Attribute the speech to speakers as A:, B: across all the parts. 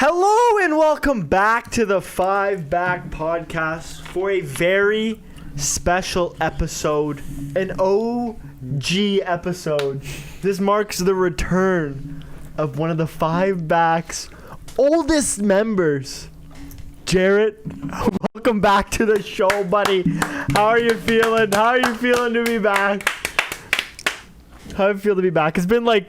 A: Hello and welcome back to the Five Back Podcast for a very special episode, an OG episode. This marks the return of one of the Five Back's oldest members, Jarret. Welcome back to the show, buddy. How are you feeling? How are you feeling to be back? How do you feel to be back? It's been like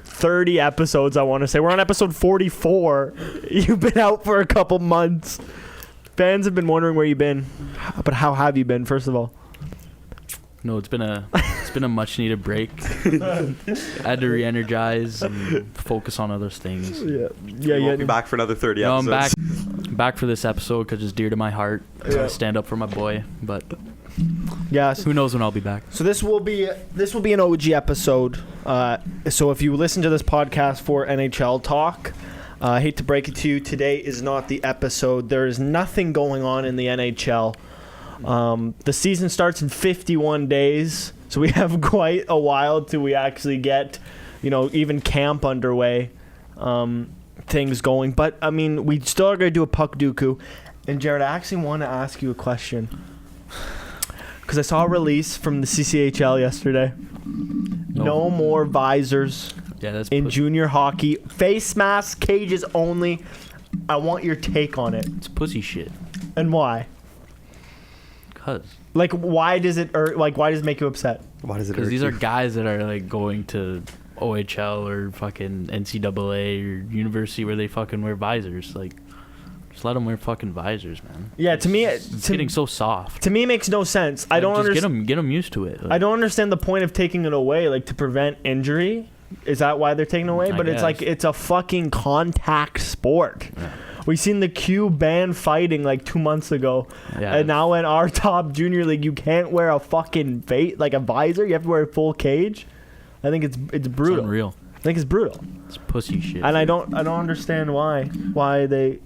A: 30 episodes, I want to say. We're on episode 44. You've been out for a couple months. Fans have been wondering where you've been. But how have you been, first of all?
B: No, it's been a much needed break. I had to re-energize and focus on other things.
C: Yeah. We'll be back for another 30 episodes.
B: I'm back for this episode because it's dear to my heart. I stand up for my boy, but
A: yes.
B: Who knows when I'll be back.
A: So this will be an OG episode. So if you listen to this podcast for NHL talk, I hate to break it to you, today is not the episode. There is nothing going on in the NHL. The season starts in 51 days, so we have quite a while till we actually get, even camp underway, things going. But, I mean, we still are going to do a Puckdouku. And, Jarret, I actually want to ask you a question. Because I saw a release from the CCHL yesterday. No more visors in junior hockey. Face masks, cages only. I want your take on it.
B: It's pussy shit.
A: And why? Why does it make you upset?
C: Why does it?
B: Because these are guys that are going to OHL or fucking NCAA or university where they fucking wear visors. Just let them wear fucking visors, man.
A: Yeah, to me,
B: it's getting so soft.
A: To me, it makes no sense. I don't understand.
B: Get them used to it.
A: I don't understand the point of taking it away, to prevent injury. Is that why they're taking it away? But it's it's a fucking contact sport. Yeah. We seen the Q ban fighting 2 months ago, and now in our top junior league, you can't wear a fucking a visor. You have to wear a full cage. I think it's brutal.
B: It's unreal.
A: I think it's brutal.
B: It's pussy shit.
A: And I don't understand why they.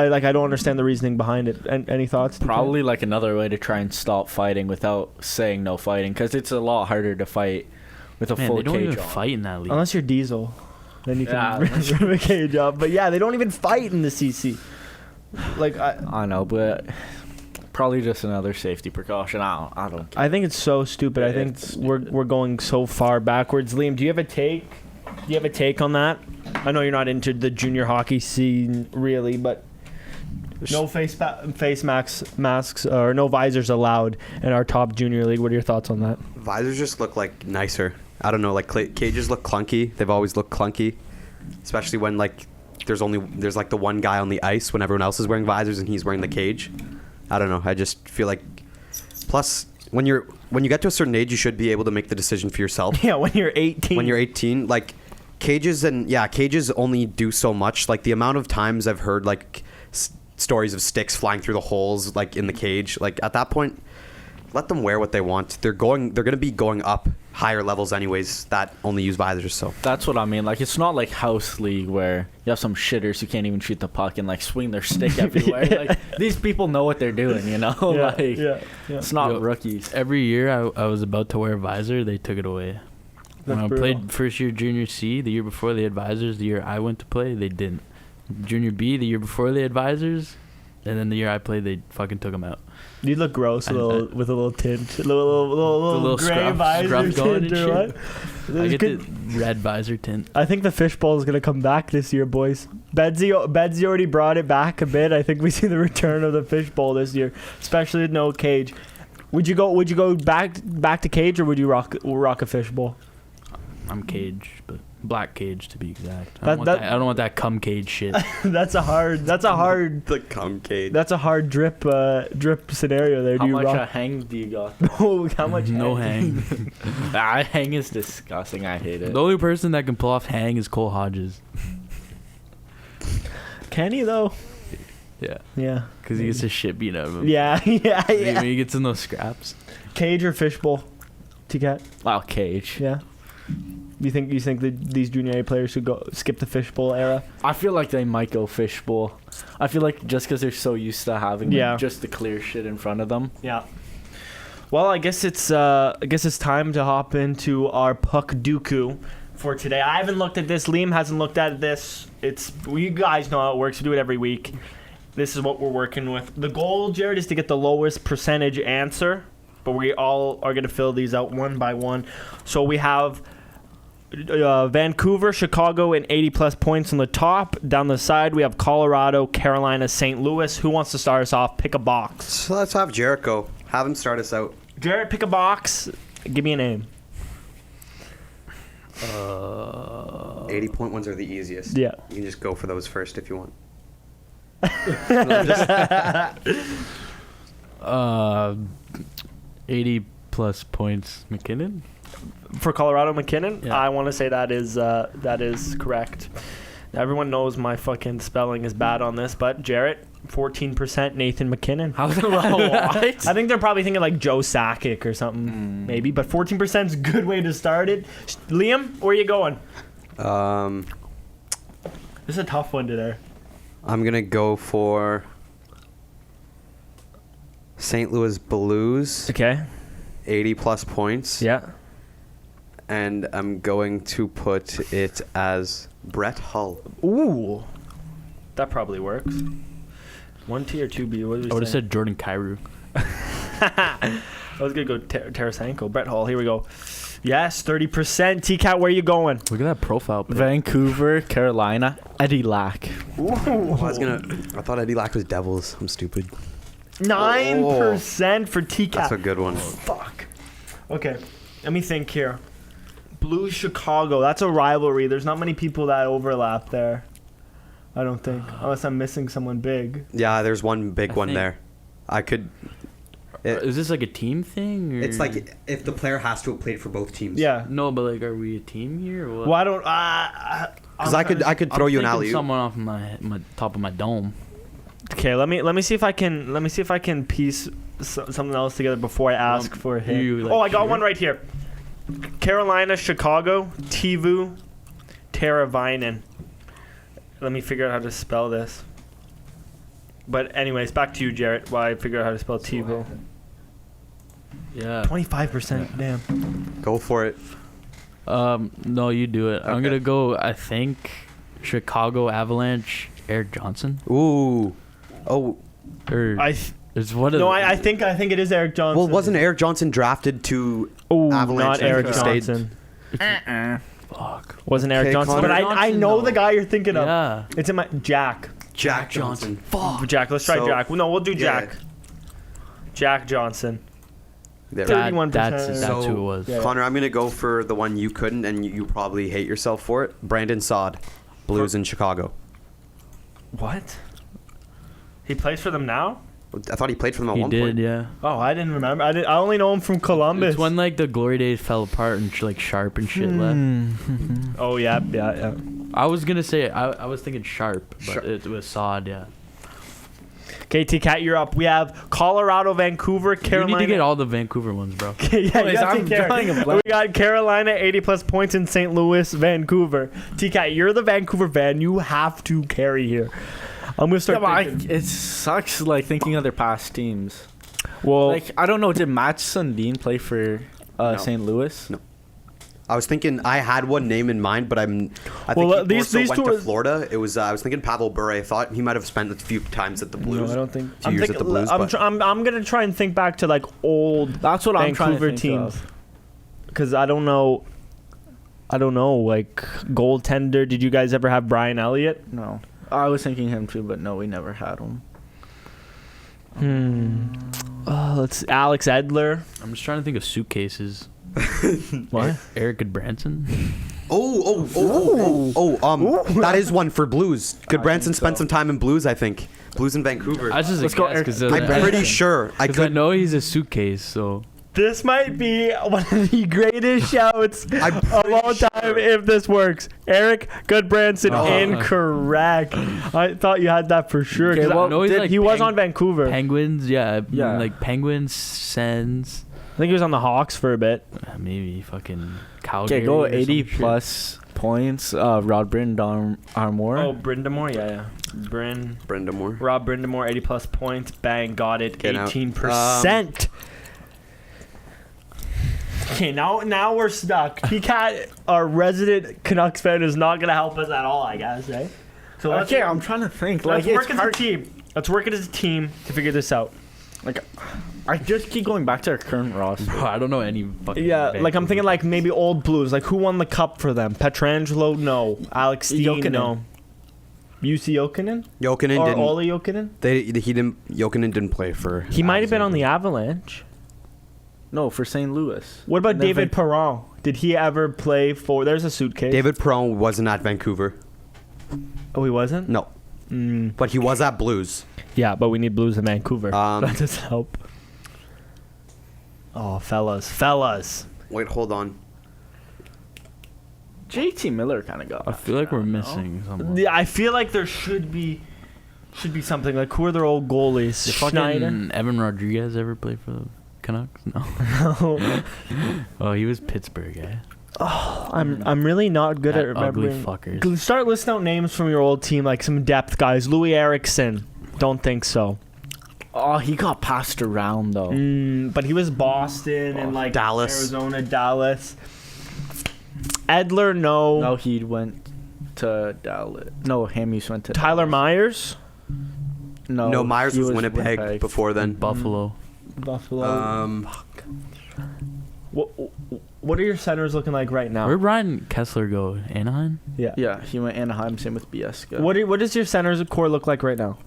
A: I don't understand the reasoning behind it. Any thoughts?
D: Probably another way to try and stop fighting without saying no fighting, because it's a lot harder to fight with a full cage on.
B: They don't even fight in that league.
A: Unless you're Diesel. Then you can rip a cage off. But yeah, they don't even fight in the CC.
D: I know, but probably just another safety precaution. I don't care.
A: I think it's so stupid. I think we're going so far backwards. Liam, do you have a take? Do you have a take on that? I know you're not into the junior hockey scene really, but no face masks or no visors allowed in our top junior league. What are your thoughts on that?
C: Visors just look nicer. I don't know, cages look clunky. They've always looked clunky, especially when there's the one guy on the ice when everyone else is wearing visors and he's wearing the cage. I don't know. I just feel plus when you get to a certain age, you should be able to make the decision for yourself.
A: Yeah, when you're 18.
C: When you're 18, cages only do so much. The amount of times I've heard stories of sticks flying through the holes in the cage. At that point, let them wear what they want. They're going to be going up higher levels anyways that only use visors. So
D: that's what I mean. It's not like house league where you have some shitters who can't even shoot the puck and swing their stick everywhere. These people know what they're doing,
A: Yeah.
D: It's not rookies.
B: Every year I was about to wear a visor, they took it away. When I played first year junior C, the year before they had visors. The year I went to play, they didn't. Junior B, the year before they had visors, and then the year I played, they fucking took them out.
A: You look gross with a little tint, little gray visor tint or what?
B: I get the red visor tint.
A: I think the fishbowl is gonna come back this year, boys. Bedsy already brought it back a bit. I think we see the return of the fishbowl this year, especially with no cage. Would you go back to cage, or would you rock a fishbowl?
B: I'm cage, but black cage to be exact. I don't want that cum cage shit.
A: That's a hard
C: the cum cage.
A: That's a hard drip scenario there.
D: How much hang do you got?
A: How much?
B: No hang.
D: Hang is disgusting. I hate it.
B: The only person that can pull off hang is Cole Hodges.
A: Can he though?
B: Yeah. Because he gets his shit beat out of him.
A: Yeah.
B: When he gets in those scraps.
A: Cage or fishbowl? T-Cat?
D: Wow, cage.
A: Yeah. You think that these junior A players should go skip the fishbowl era?
D: I feel like they might go fishbowl. I feel like just because they're so used to having just the clear shit in front of them.
A: Yeah. Well, I guess it's time to hop into our Puckdouku for today. I haven't looked at this. Liam hasn't looked at this. You guys know how it works. We do it every week. This is what we're working with. The goal, Jarrett, is to get the lowest percentage answer, but we all are going to fill these out one by one. So we have Vancouver, Chicago, and 80-plus points on the top. Down the side, we have Colorado, Carolina, St. Louis. Who wants to start us off? Pick a box.
C: So let's have Jarrett go. Have him start us out.
A: Jarrett, pick a box. Give me a name.
C: 80-point ones are the easiest.
A: Yeah.
C: You can just go for those first if you want.
B: 80-plus points, McKinnon.
A: For Colorado, McKinnon,
B: Yeah.
A: I want to say that is correct. Everyone knows my fucking spelling is bad on this, but Jarrett, 14% Nathan McKinnon.
B: How's that? What?
A: I think they're probably thinking like Joe Sakic or something, maybe. But 14% is a good way to start it. Liam, where are you going? This is a tough one today.
C: I'm gonna go for St. Louis Blues.
A: Okay.
C: 80-plus points.
A: Yeah.
C: And I'm going to put it as Brett Hull.
A: Ooh. That probably works. 1T or 2B? What did
B: I would have said Jordan Kyrou.
A: I was going to go Tarasenko. Brett Hull. Here we go. Yes, 30%. T-Cat, where are you going?
B: Look at that profile pic.
D: Vancouver, Carolina, Eddie Lack.
A: Ooh.
C: I thought Eddie Lack was Devils. I'm stupid.
A: 9% for T-Cat.
C: That's a good one.
A: Fuck. Okay. Let me think here. Blues Chicago. That's a rivalry. There's not many people that overlap there. I don't think. Unless I'm missing someone big.
C: Yeah, there's one big one
B: think-
C: there. I could.
B: Is this like a team thing? Or?
C: It's like if the player has to have played for both teams.
A: Yeah.
B: No, but like, are we a team here? Or what?
A: Well, I don't.
C: Because I could throw you an
B: I'm
C: alley.
B: thinking someone off my top of my dome.
A: Okay, let me see if I can piece something else together before I ask for a hint.
B: you, like,
A: I got
B: sure?
A: one right here. Carolina, Chicago, Tivu, Teravainen. Let me figure out how to spell this. But anyways, back to you, Jarrett, while I figure out how to spell Tivu.
B: Yeah.
A: 25%, damn.
C: Go for it.
B: No, you do it. I'm
C: Okay.
B: gonna go. I think Chicago Avalanche. Eric Johnson.
C: Ooh. Oh.
B: Or
A: I think it is Eric Johnson.
C: Well, wasn't Eric Johnson drafted to
A: Oh,
C: Avalanche
A: not Eric
C: and stayed-
A: Johnson.
B: fuck.
A: Wasn't Eric
C: Okay,
A: Johnson,
C: Connor.
A: but I
B: Johnson,
A: know
B: though.
A: the guy you're thinking of.
B: Yeah.
A: It's in my Jack.
C: Jack Johnson.
B: Fuck.
A: Jack, let's try
C: So,
A: Jack. No, we'll do
C: yeah.
A: Jack. Jack Johnson.
C: There.
B: That,
A: 31%.
B: that's
C: So,
B: who it was.
A: Yeah.
C: Connor, I'm gonna go for the one you couldn't, and you probably hate yourself for it. Brandon Saad, Blues in Chicago.
A: What? He plays for them now?
C: I thought he played for them at
B: He
C: one
B: did,
C: point.
B: yeah.
A: Oh, I didn't remember. I only know him from Columbus.
B: It's when like the glory days fell apart and like Sharp and shit left.
A: Oh yeah.
B: I was gonna say I was thinking Sharp, but
C: Sharp.
B: it was Sod, yeah.
A: Okay, T-Cat, you're up. We have Colorado, Vancouver, Carolina.
B: You need to get all the Vancouver ones, bro.
A: Yeah, you gotta
D: I'm
A: take care.
D: drawing a
A: We
D: blank.
A: got Carolina, 80-plus points in St. Louis, Vancouver. T-Cat, you're the Vancouver fan. You have to carry here. I'm gonna start.
D: Yeah,
A: thinking.
D: but it sucks like thinking of their past teams.
A: Well,
D: Like I don't know, did Matt Sundin play for
C: No.
D: St. Louis?
C: No. I was thinking I had one name in mind, but I think
A: Well,
C: he
A: these
C: also
A: two
C: went to
A: was-
C: Florida. It was I was thinking Pavel Bure. I thought he might have spent a few times at the Blues.
A: no, I don't think.
C: Two years at the Blues, but-
A: I'm gonna try and think back to like old
D: That's what I'm trying to
A: Vancouver
D: think
A: teams
D: of.
A: because I don't know. Like goaltender. Did you guys ever have Brian Elliott?
D: No. I was thinking him too, but no, we never had him.
A: Let's Alex Edler.
B: I'm just trying to think of suitcases.
A: What?
B: Eric Goodbranson.
C: That is one for Blues. Good
D: I
C: Branson
D: think
C: spent
D: so.
C: some time in Blues, I think. Blues in Vancouver.
B: I just
D: Let's go Eric-
B: because
C: I'm pretty sure. I
B: I
C: could.
B: know he's a suitcase, so
A: This might be one of the greatest shouts
C: I'm
A: of
C: pretty
A: all time
C: sure.
A: if this works. Eric Goodbranson,
B: Oh.
A: incorrect. I thought you had that for sure. 'cause
D: Okay, well,
A: I-
B: no, he's like
A: he was
B: Peng-
A: on Vancouver.
B: Penguins, yeah,
D: Yeah.
B: like Penguins, Sens,
A: I think he was on the Hawks for a bit.
B: maybe fucking Calgary.
D: Okay, go
B: or some
D: 80
B: shit.
D: plus points. Rod Brind'Amour.
A: Oh, Brind'Amour, yeah.
C: Brenda Moore.
A: Rob Brind'Amour, 80 plus points. Bang, got it.
C: Okay, now-
A: 18%. Okay, now we're stuck. T-Cat, our resident Canucks fan, is not gonna help us at all, I guess, eh? So
D: Okay, I'm trying to think.
A: let's
D: Like,
A: work as a team. Let's work it as a team to figure this out.
D: Like, I just keep going back to our current roster.
B: Bro, I don't know any fucking.
A: Yeah, like I'm thinking like maybe old Blues. Like who won the cup for them? Petrangelo? No. Alex Steen?
D: Jokinen.
A: No. UC Jokinen?
C: Jokinen
A: Or
C: didn't.
A: Olli Jokinen?
C: Jokinen didn't play for.
A: He might have been on the Avalanche.
D: No, for St. Louis.
A: What about
D: And then
A: David Perron? Did he ever play for... There's a suitcase.
C: David Perron wasn't at Vancouver.
A: Oh, he wasn't?
C: No,
A: Mm.
C: but he was at Blues.
A: Yeah, but we need Blues in Vancouver.
C: Um,
A: That doesn't help. Oh, fellas.
C: Wait, hold on.
D: JT Miller kind of got.
B: I feel like we're missing someone.
A: Yeah, I feel like there should be something. Like, who are their old goalies?
B: Did
A: Schneider?
B: fucking Evan Rodriguez ever play for the Canucks? No. Oh, he was Pittsburgh, eh?
A: I'm really not good
B: That
A: at
B: ugly
A: remembering.
B: fuckers.
A: Start listing out names from your old team, like some depth guys. Louis Eriksson. Don't think so.
D: Oh, he got passed around though.
A: But he was Boston and like
C: Dallas.
A: Arizona, Dallas. Edler, no.
D: No, he went to Dallas. No, Hamuse went to
A: Tyler
D: Dallas.
A: Myers,
C: No, Myers
D: he
C: was Winnipeg before then.
B: Buffalo.
A: Buffalo. What are your centers looking like right now?
B: Where'd Ryan Kessler go? Anaheim?
A: Yeah.
D: Yeah, he went Anaheim. Same with Biesca.
A: What does your centers core look like right now?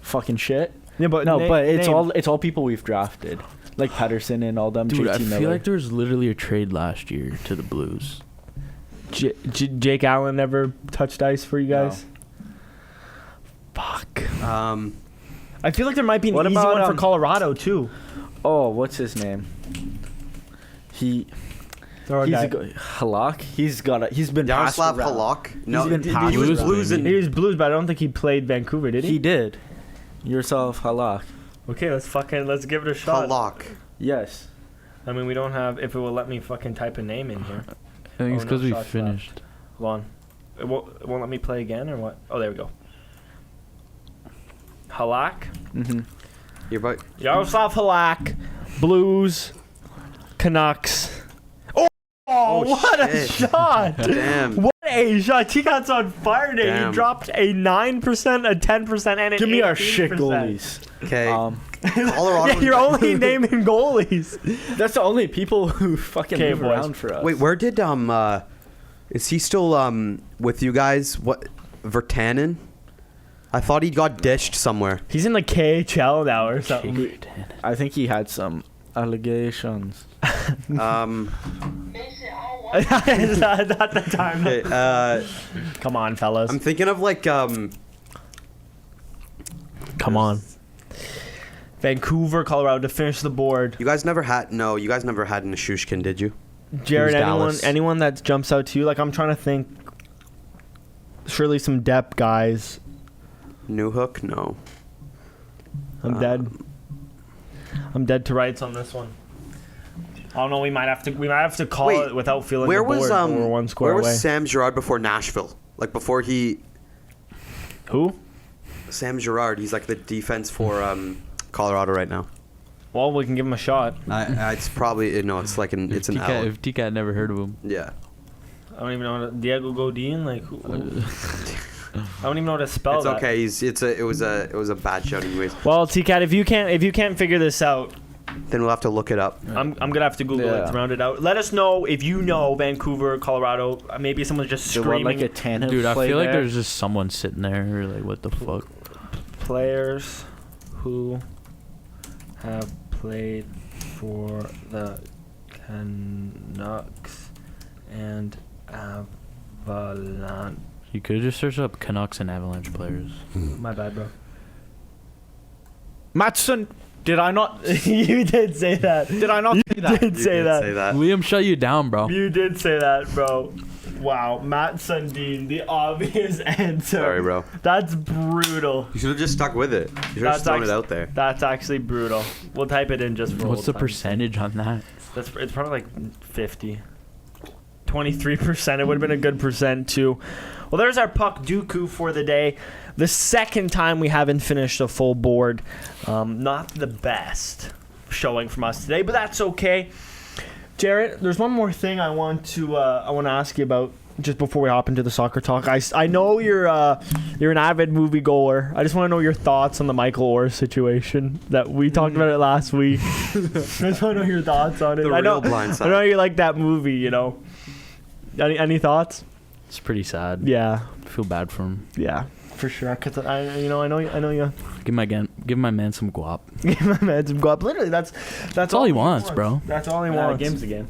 D: fucking shit?
A: Yeah, but
D: No, but
A: name.
D: it's all people we've drafted, like Pettersson and all them.
B: Dude, I
D: JT Miller.
B: feel like there was literally a trade last year to the Blues.
A: Jake Allen never touched ice for you guys. Fuck. I feel like there might be an
D: What
A: easy
D: about,
A: one for Colorado too.
D: Oh, what's his name? He's Halak. He's been passed
C: Yaroslav
D: around.
C: Halak. No,
D: been
C: he
D: passed
C: was
B: around.
C: Blues and
A: He was Blues, but I don't think he played Vancouver, did he?
D: He did. Yourself Halak.
A: Okay, let's give it a shot.
C: Halak.
D: Yes.
A: I mean, we don't have. If it will let me fucking type a name in here.
B: I think it's
A: Oh, no
B: because we
A: shots
B: finished.
A: Hold on. It won't let me play again or what? Oh, there we go. Halak.
D: Mm-hmm.
C: You're right.
A: Yaroslav Halak. Blues. Canucks. Oh, what a
C: shit.
A: shot!
C: Damn.
A: What a shot! T-Cat's on fire today.
C: Damn.
A: He dropped a 9%, a 10%, and an
D: Give me our
A: 18%.
D: shit goalies.
C: Okay.
A: Yeah,
C: Colorado.
A: you're only naming goalies.
D: That's the only people who fucking
A: Okay,
D: move
A: boys.
D: around for us.
C: Wait, where did is he still with you guys? What, Virtanen? I thought he got dished somewhere.
A: He's in the KHL now or something.
D: I think he had some allegations.
A: Is that not the time?
C: Okay,
A: Come on, fellas.
C: I'm thinking of like
A: Come on. Vancouver, Colorado to finish the board.
C: you guys never had Nishushkin, did you?
A: Jared,
C: Who's Dallas?
A: anyone that jumps out to you? Like, I'm trying to think. Surely some depth guys.
C: Newhook? No.
A: I'm dead. I'm dead to rights on this one. I don't know. We might have to call
C: Wait,
A: it without feeling
C: Where
A: the board.
C: was
A: when we're one square
C: where
A: away.
C: was Sam Girard before Nashville? Like before he
A: Who?
C: Sam Girard, he's like the defense for Colorado right now.
A: Well, we can give him a shot.
C: It's probably no, it's like it's an L.
B: If T-Cat never heard of him.
C: Yeah.
A: I don't even know how to, Diego Godin. Like, who? I don't even know how to spell
C: It's
A: that.
C: okay. It was a bad shout anyways.
A: Well, T-Cat, if you can't figure this out,
C: Then we'll have to look it up.
A: I'm gonna have to Google it to round it out. Let us know if you know Vancouver, Colorado. Maybe someone's just
D: They
A: screaming.
D: want like a Tanev
B: Dude, I
D: play
B: feel like
D: there.
B: there's just someone sitting there. Like, what the fuck?
A: Players who have played for the Canucks and Avalanche.
B: You could just search up Canucks and Avalanche players.
A: My bad, bro.
D: Matson, did I not?
A: You did say that.
D: Did I not say that?
A: Did say that.
B: Liam shut you down, bro.
A: You did say that, bro. Wow, Matt Sundin, the obvious answer.
C: Sorry, bro.
A: That's brutal.
C: You should have just stuck with it. You should have just thrown it out there.
A: That's actually brutal. We'll type it in just for
B: What's
A: old
B: the
A: times'
B: percentage on that?
A: It's probably like 50. 23%. It would have been a good percent too. Well, there's our Puckdouku for the day. The second time we haven't finished a full board. Not the best showing from us today, but that's okay. Jarrett, there's one more thing I want to ask you about just before we hop into the soccer talk. I know you're an avid moviegoer. I just want to know your thoughts on the Michael Orr situation that we talked about it last week. I just want to know your thoughts on it.
C: The real Blind Side.
A: I know you like that movie. You know, any thoughts?
B: It's pretty sad.
A: Yeah,
B: I feel bad for him.
A: yeah, for sure. Cause I know you.
B: Give my man some guap.
A: Give my man some guap. Literally, that's
B: all he wants, bro.
A: That's all he
D: Yeah,
A: wants.
D: game's the game.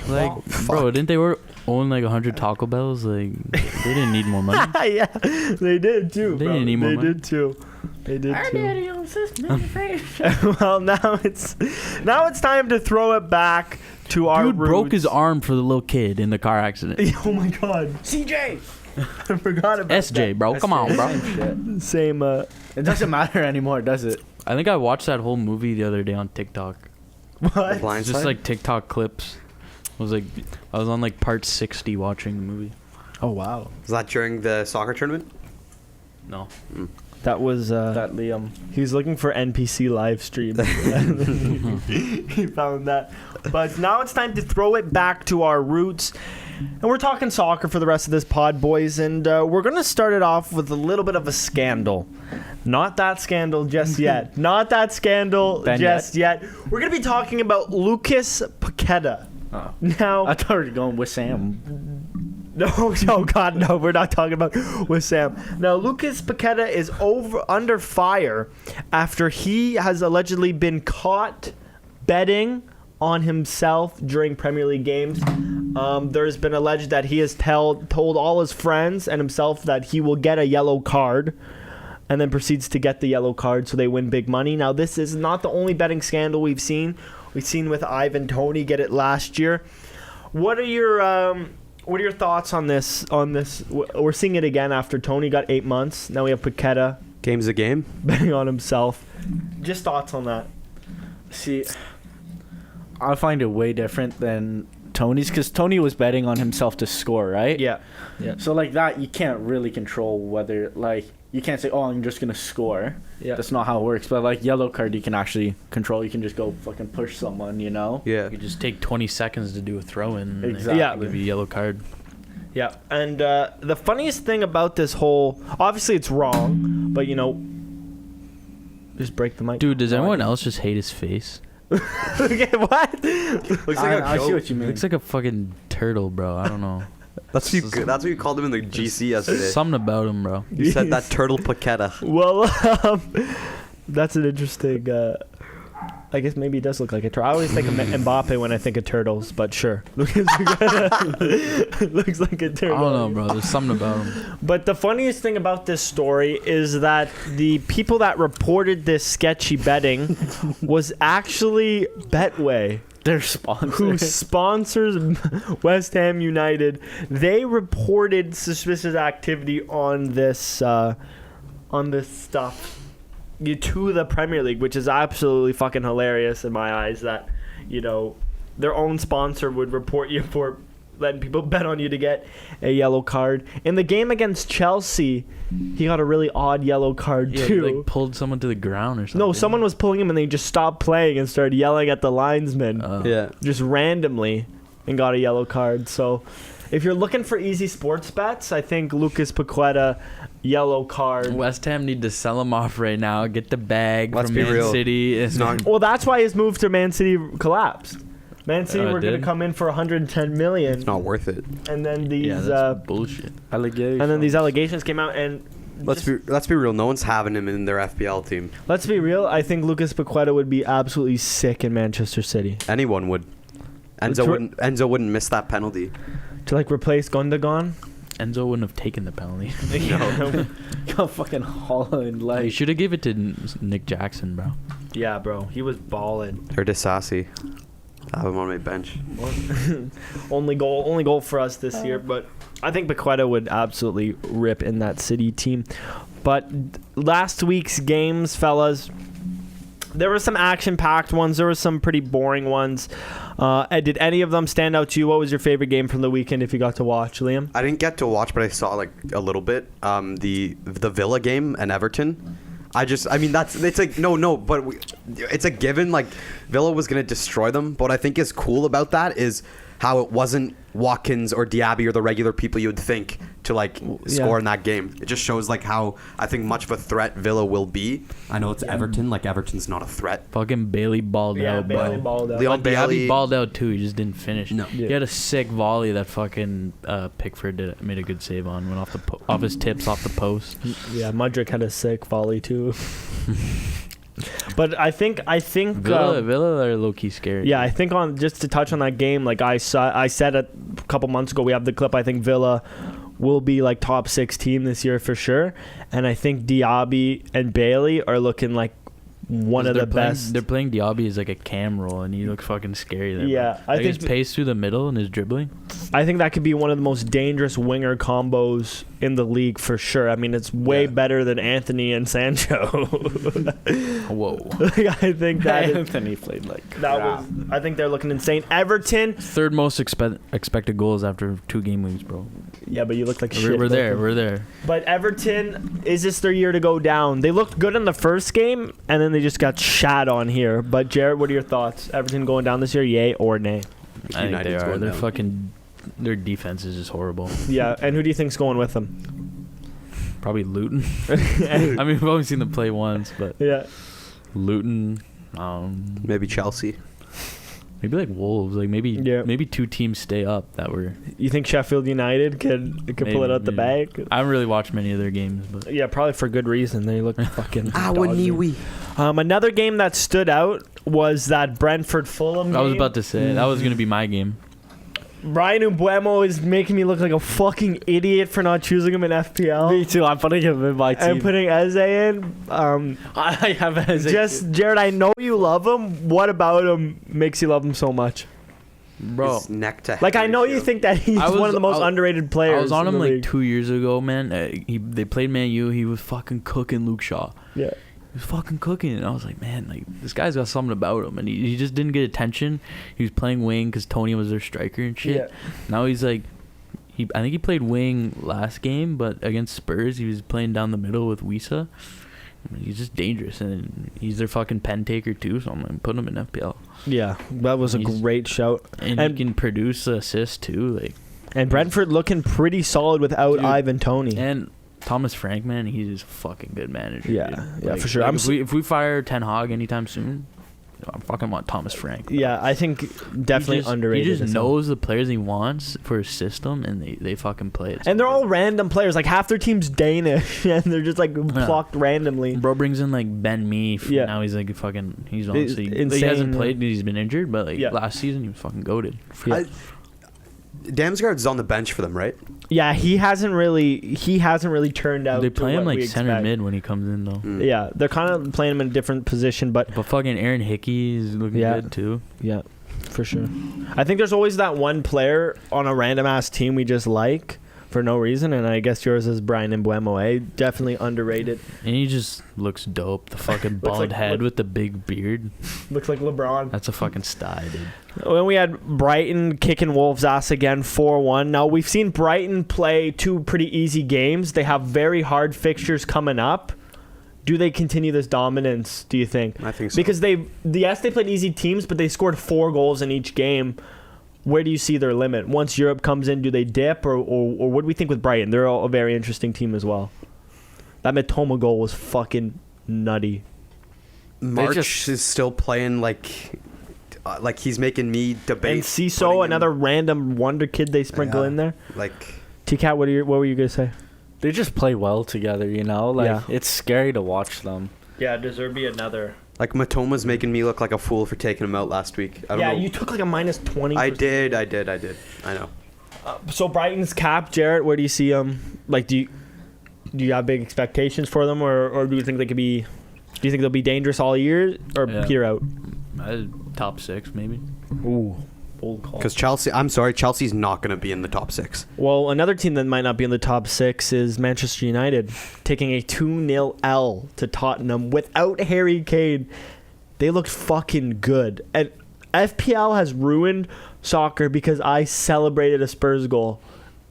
B: Like, bro, didn't they own like 100 Taco Bells? Like, they didn't need more money.
A: Yeah, they did too.
B: They
A: bro.
B: didn't need more
A: They
B: money.
A: did too. They did
D: Our
A: too.
D: daddy owns this many.
A: Well, now it's time to throw it back to our
B: Dude broke his
A: roots.
B: arm for the little kid in the car accident.
A: Oh my god,
D: CJ.
A: I forgot about
B: SJ, bro, come on, bro.
A: that. Same.
D: It doesn't matter anymore, does it?
B: I think I watched that whole movie the other day on TikTok.
C: The
A: What?
C: Blind
B: Just
C: Side?
B: like TikTok clips. I was on like part 60 watching the movie.
A: Oh wow.
C: Was that during the soccer tournament?
B: No.
A: That was.
D: That Liam.
A: He was looking for NPC live stream. He found that. But now it's time to throw it back to our roots. And we're talking soccer for the rest of this pod, boys. And we're going to start it off with a little bit of a scandal. Not that scandal just yet. Not that scandal
D: Ben
A: just yet. We're going to be talking about Lucas Paqueta.
D: Oh.
A: Now,
D: I thought we were going with Sam.
A: no, God, no, we're not talking about with Sam. Now, Lucas Paqueta is under fire after he has allegedly been caught betting on himself during Premier League games. There's been alleged that he has told all his friends and himself that he will get a yellow card and then proceeds to get the yellow card so they win big money. Now, this is not the only betting scandal we've seen. We've seen with Ivan Toney get it last year. What are your thoughts on this? We're seeing it again after Toney got 8 months. Now we have Paqueta
C: Game's a game.
A: betting on himself. Just thoughts on that?
D: See, I find it way different than Tony's because Tony was betting on himself to score, right?
A: Yeah.
D: So like that, you can't really control whether you can't say, oh, I'm just gonna score.
A: Yeah.
D: That's not how it works. But like yellow card, you can actually control. You can just go fucking push someone, you know?
C: Yeah.
B: You just take 20 seconds to do a throw in.
D: Exactly.
A: Yeah.
B: Give you a yellow card.
A: Yeah. And the funniest thing about this whole, obviously it's wrong, but just break the mic.
B: Dude, does anyone else just hate his face?
A: Okay, what?
C: Looks like
D: I see what you mean.
B: Looks like a fucking turtle, bro. I don't know.
C: That's what you called him in the GC yesterday.
B: Something about him, bro.
C: You said that turtle Paqueta.
A: Well, that's an interesting. I guess maybe he does look like a turtle. I always think of Mbappe when I think of turtles, but sure, looks like a
B: I
A: turtle.
B: don't know, bro. There's something about him.
A: But the funniest thing about this story is that the people that reported this sketchy betting was actually Betway,
D: Their sponsor.
A: who sponsors West Ham United. They reported suspicious activity on this stuff to the Premier League, which is absolutely fucking hilarious in my eyes that, their own sponsor would report you for letting people bet on you to get a yellow card. In the game against Chelsea, he got a really odd yellow card
B: Yeah,
A: too.
B: he, like pulled someone to the ground or something.
A: No, someone was pulling him and they just stopped playing and started yelling at the linesman
C: Yeah.
A: just randomly and got a yellow card. So if you're looking for easy sports bets, I think Lucas Paqueta, yellow card.
B: West Ham need to sell him off right now. Get the bag
C: Let's
B: from
C: be
B: Man
C: real.
B: City.
C: It's not.
A: Well, that's why his move to Man City collapsed. Man City
B: Oh, it
A: were going to
B: did?
A: come in for 110 million,
C: It's not worth it.
A: and then these
B: Yeah, that's bullshit.
A: allegations came out. And
C: Let's be real. No one's having him in their FPL team.
A: let's be real. I think Lucas Paqueta would be absolutely sick in Manchester City
C: Anyone would. Enzo wouldn't miss that penalty.
A: to replace Gundogan.
B: Enzo wouldn't have taken the penalty.
D: Go fucking Holland
B: You should have gave it to Nick Jackson, bro.
A: Yeah, bro, he was balling.
C: Or Disasi. I have him on my bench.
A: Only goal for us this year, but I think Paqueta would absolutely rip in that City team. But last week's games, fellas, there were some action-packed ones. There were some pretty boring ones. Did any of them stand out to you? What was your favorite game from the weekend if you got to watch, Liam?
C: I didn't get to watch, but I saw a little bit. The Villa game and Everton. It's like it's a given. Like Villa was gonna destroy them. But what I think is cool about that is how it wasn't Watkins or Diaby or the regular people you would think to like score in that game. It just shows like how I think much of a threat Villa will be. I know it's Everton. Like Everton's not a threat.
B: Fucking Bailey balled out, bro.
C: Leon Bailey
B: balled out too. He just didn't finish.
C: No.
B: He had a sick volley that fucking Pickford made a good save on. Went off his tips off the post.
A: Yeah, Mudryk had a sick volley too. But I think
B: Villa are low key scary.
A: Yeah, I think just to touch on that game, like I said a couple months ago, we have the clip. I think Villa will be like top 6 team this year for sure, and I think Diaby and Bailey are looking like one of the best.
B: They're playing Diaby as like a cam role, and he looks fucking scary there.
A: Yeah,
B: I think his pace through the middle and his dribbling.
A: I think that could be one of the most dangerous winger combos in the league for sure. I mean, it's way better than Anthony and Sancho.
B: Whoa!
A: I think that
D: Anthony played like
A: I think they're looking insane. Everton,
B: third most expected goals after 2 game weeks, bro.
A: Yeah, but you look like shit.
B: We're there.
A: But Everton, is this their year to go down? They looked good in the first game, and then they just got shat on here. But Jarrett, what are your thoughts? Everton going down this year, yay or nay?
B: I think they are. Their defense is just horrible.
A: Yeah, and who do you think's going with them?
B: Probably Luton. I mean, we've only seen them play once, but
A: yeah,
B: Luton.
C: Maybe Chelsea.
B: Maybe like Wolves. Like maybe 2 teams stay up that were.
A: You think Sheffield United could pull it out the bag?
B: I haven't really watched many of their games, but
A: yeah, probably for good reason. They look fucking.
C: Another
A: game that stood out was that Brentford Fulham.
B: I was about to say that was gonna be my game.
A: Brian Mbeumo is making me look like a fucking idiot for not choosing him in FPL.
D: Me too. I'm putting him in my team.
A: I'm putting Eze in.
D: I have Eze.
A: Just Jarrett, I know you love him. What about him makes you love him so much,
C: bro? His neck to
A: like I know you think that he's one of the most underrated players.
B: I was on him like
A: league.
B: 2 years ago, man. They played Man U. He was fucking cooking Luke Shaw.
A: Yeah.
B: He was fucking cooking, and I was like, man, like this guy's got something about him, and he just didn't get attention. He was playing wing because Tony was their striker and shit.
A: Yeah.
B: Now he's like, I think he played wing last game, but against Spurs he was playing down the middle with Wisa. He's just dangerous, and he's their fucking pen taker too. So I'm like, putting him in FPL.
A: Yeah, that was a great shout,
B: and he can produce assists too. Like,
A: and Brentford looking pretty solid without Ivan Toney
B: and Thomas Frank, man, he's a fucking good manager.
A: Yeah,
B: dude.
A: yeah,
B: like,
A: for sure.
B: Like if we fire Ten Hag anytime soon, I fucking want Thomas Frank.
A: Yeah, I think definitely underrated.
B: He just knows the players he wants for his system, and they fucking play it.
A: And they're all random players. Like half their team's Danish, and they're just like plucked randomly.
B: Bro brings in like Ben Mee.
A: Yeah.
B: Now he's like fucking. He's honestly
A: insane.
B: He hasn't played. He's been injured, but like last season he was fucking goated.
A: Yeah.
C: Damsgaard's on the bench for them, right?
A: Yeah, he hasn't really turned out.
B: They play him like center
A: expect.
B: mid when he comes in though.
A: Yeah, they're kind of playing him in a different position, but
B: fucking Aaron Hickey is looking good too.
A: Yeah, for sure. I think there's always that one player on a random ass team we just like for no reason, and I guess yours is Brian Mbeumo. Definitely underrated.
B: And he just looks dope. The fucking bald head with the big beard.
A: Looks like LeBron.
B: That's a fucking style, dude.
A: When we had Brighton kicking Wolves' ass again 4-1. Now, we've seen Brighton play 2 pretty easy games. They have very hard fixtures coming up. Do they continue this dominance, do you think?
C: I think so.
A: Because they played easy teams, but they scored 4 goals in each game. Where do you see their limit? Once Europe comes in, do they dip? Or what do we think with Brighton? They're a very interesting team as well. That Mitoma goal was fucking nutty.
C: March is still playing like he's making me debate.
A: And Ciso, another random wonder kid they sprinkle in there.
C: Like
A: T-Cat, what were you going to say?
D: They just play well together, you know? Like it's scary to watch them.
A: Yeah, does there be another...
C: Like Matoma's making me look like a fool for taking him out last week. I don't know.
A: You took like a minus 20%.
C: I did. I know.
A: So Brighton's cap, Jarrett, where do you see them? Like, do you have big expectations for them, or do you think they could be? Do you think they'll be dangerous all year, or peter out?
B: Top 6 maybe.
A: Ooh, bold call.
C: Because Chelsea's not going to be in the top 6.
A: Well, another team that might not be in the top 6 is Manchester United, taking a 2-0 L to Tottenham without Harry Kane. They looked fucking good, and FPL has ruined soccer because I celebrated a Spurs goal.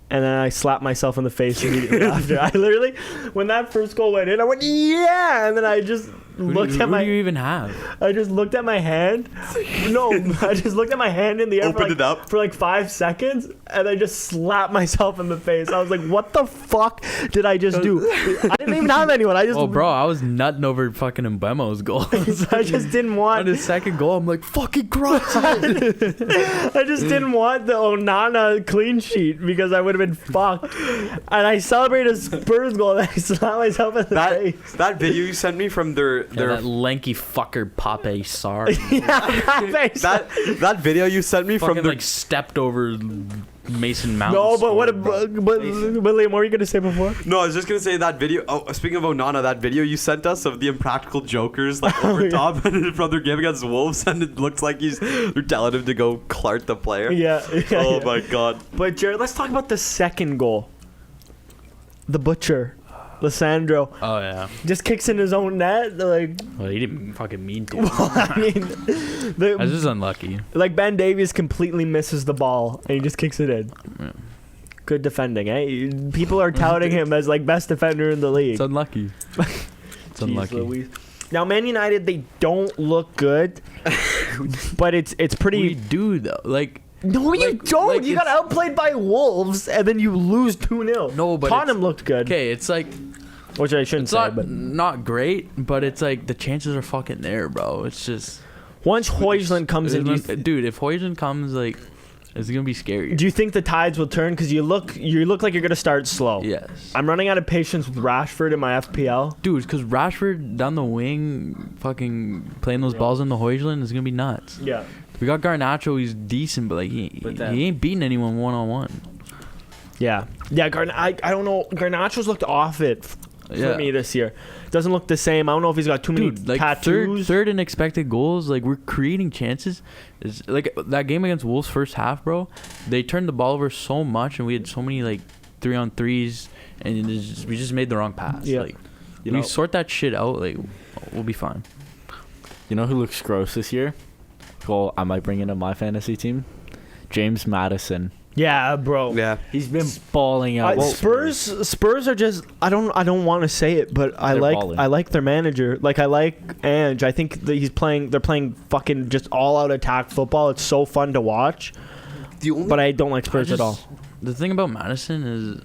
A: and then I slapped myself in the face immediately after. I literally, when that first goal went in, I went, yeah! And then I just looked at my...
B: Who do you even have?
A: I just looked at my hand. No, I just looked at my hand in the air
C: Opened it up.
A: for like 5 seconds, and I just slapped myself in the face. I was like, what the fuck did I just do? I didn't even have anyone. I just...
B: Oh, bro, I was nutting over fucking Mbemo's goal.
A: I just didn't want...
B: On his second goal, I'm like, fucking crush it.
A: I just didn't want the Onana clean sheet because I would have been fucked. And I celebrated a Spurs goal and I slapped myself in the face.
C: That video you sent me from their
B: That lanky fucker Pape Sarr.
C: that video you sent me
B: Fucking
C: from their
B: like stepped over Mason Mount.
A: No, but Liam, what were you gonna say before?
C: No, I was just gonna say that video. Oh, speaking of Onana, that video you sent us of the impractical jokers like over top and his brother game against Wolves, and it looks like they're telling him to go Clark the player.
A: Yeah.
C: Oh my god.
A: But Jarrett, let's talk about the second goal. The butcher, Lissandro,
B: Oh yeah.
A: just kicks in his own net. Like,
B: Well, he didn't fucking mean to.
A: I mean,
B: That's just unlucky.
A: like Ben Davies completely misses the ball and he just kicks it in.
B: Yeah.
A: Good defending, eh? People are touting him as like best defender in the league.
B: It's unlucky. It's unlucky.
A: Louise. Now, Man United, they don't look good, but it's pretty.
B: We do though. Like
A: No, you
B: Like-
A: don't.
B: like
A: You got
B: it's-
A: outplayed by Wolves, and then you lose 2-0.
B: No, but
A: Tottenham looked good,
B: okay, it's like
A: which I shouldn't
B: it's
A: say.
B: not
A: But
B: not great, but it's like the chances are fucking there, bro. It's just
A: once Højlund comes in,
B: dude. If Højlund comes, like, it's gonna be scary.
A: do you think the tides will turn? Because you look like you're gonna start slow.
B: Yes.
A: I'm running out of patience with Rashford in my FPL.
B: Dude, because Rashford down the wing, fucking playing those balls in the Højlund is gonna be nuts.
A: Yeah.
B: We got Garnacho, he's decent, but like he ain't beating anyone 1-on-1.
A: Yeah. I don't know. Garnacho's looked off it for me this year. Doesn't look the same. I don't know if he's got too many
B: Dude, like
A: tattoos.
B: third in expected goals. Like, we're creating chances. It's like that game against Wolves first half, bro. They turned the ball over so much, and we had so many like 3-on-3s, and we just made the wrong pass.
A: Yeah.
B: Like, we sort that shit out, like, we'll be fine.
D: You know who looks gross this year? Well, I might bring into my fantasy team. James Maddison.
A: Yeah, bro.
C: Yeah.
D: He's been balling out.
A: Spurs are just I don't want to say it, but I
D: They're
A: like
D: balling.
A: I like their manager. Like I like Ange. I think that they're playing fucking just all out attack football. It's so fun to watch. But I don't like Spurs at all.
B: The thing about Madison is,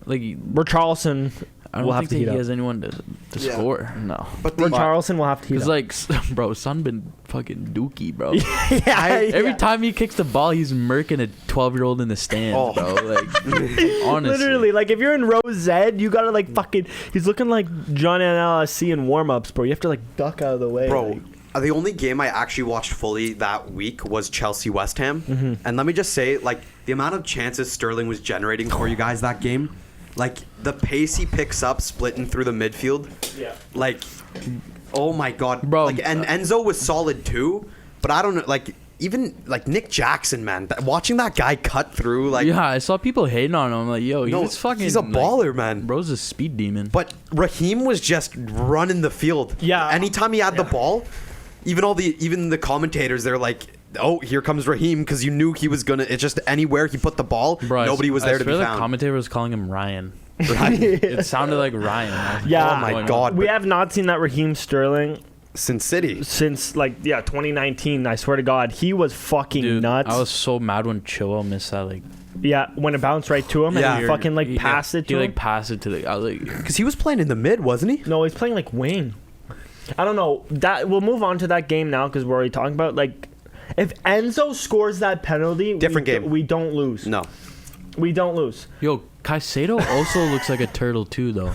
B: like,
A: Richarlison
B: I don't
A: will have
B: think
A: to
B: that
A: heat
B: he
A: up.
B: has anyone to
C: Yeah.
B: score.
D: No.
C: But
A: Richarlison will have to heat
B: Because,
A: up.
B: like, bro, Son been fucking dookie, bro.
A: yeah.
B: Every time he kicks the ball, he's murking a 12-year-old in the stands,
C: Oh.
B: bro. Like, honestly.
A: Literally, like if you're in row Z, you gotta like fucking. He's looking like John LSC in warm-ups, bro. You have to like duck out of the way.
C: Bro,
A: like.
C: the only game I actually watched fully that week was Chelsea West Ham. And let me just say, like, the amount of chances Sterling was generating for you guys that game, like the pace he picks up splitting through the midfield,
A: Yeah.
C: like, oh my god,
B: Bro,
C: like, and Enzo was solid too, but I don't know, like, even like Nick Jackson, man, watching that guy cut through, like,
B: Yeah, I saw people hating on him. I'm like, yo,
C: no,
B: he's fucking.
C: he's a
B: like,
C: baller, man.
B: Bro's a speed demon.
C: But Raheem was just running the field.
A: Yeah.
C: Anytime he had the ball, even the commentators, they're like, "Oh, here comes Raheem," because you knew he was gonna. It's just anywhere he put the ball,
B: Bro,
C: nobody was there to be
B: the
C: found.
B: commentator was calling him Ryan.
C: Right?
B: It sounded like Ryan. I was like,
A: Yeah.
B: what's
C: Oh my
B: going on?
C: God.
A: We have not seen that Raheem Sterling
C: Sin City.
A: since like 2019. I swear to God, he was fucking
B: Dude,
A: nuts.
B: I was so mad when Chilwell missed that. Like,
A: Yeah, when it bounced right to him
C: Yeah.
A: and he fucking like passed it to
B: he
A: him.
B: like passed it to the. I was like,
C: Because he was playing in the mid, wasn't he?
A: No, he's playing like wing. I don't know. That we'll move on to that game now because we're already talking about like if Enzo scores that penalty,
C: Different game.
A: We don't lose.
C: No.
A: We don't lose.
B: yo, Caicedo also looks like a turtle too, though.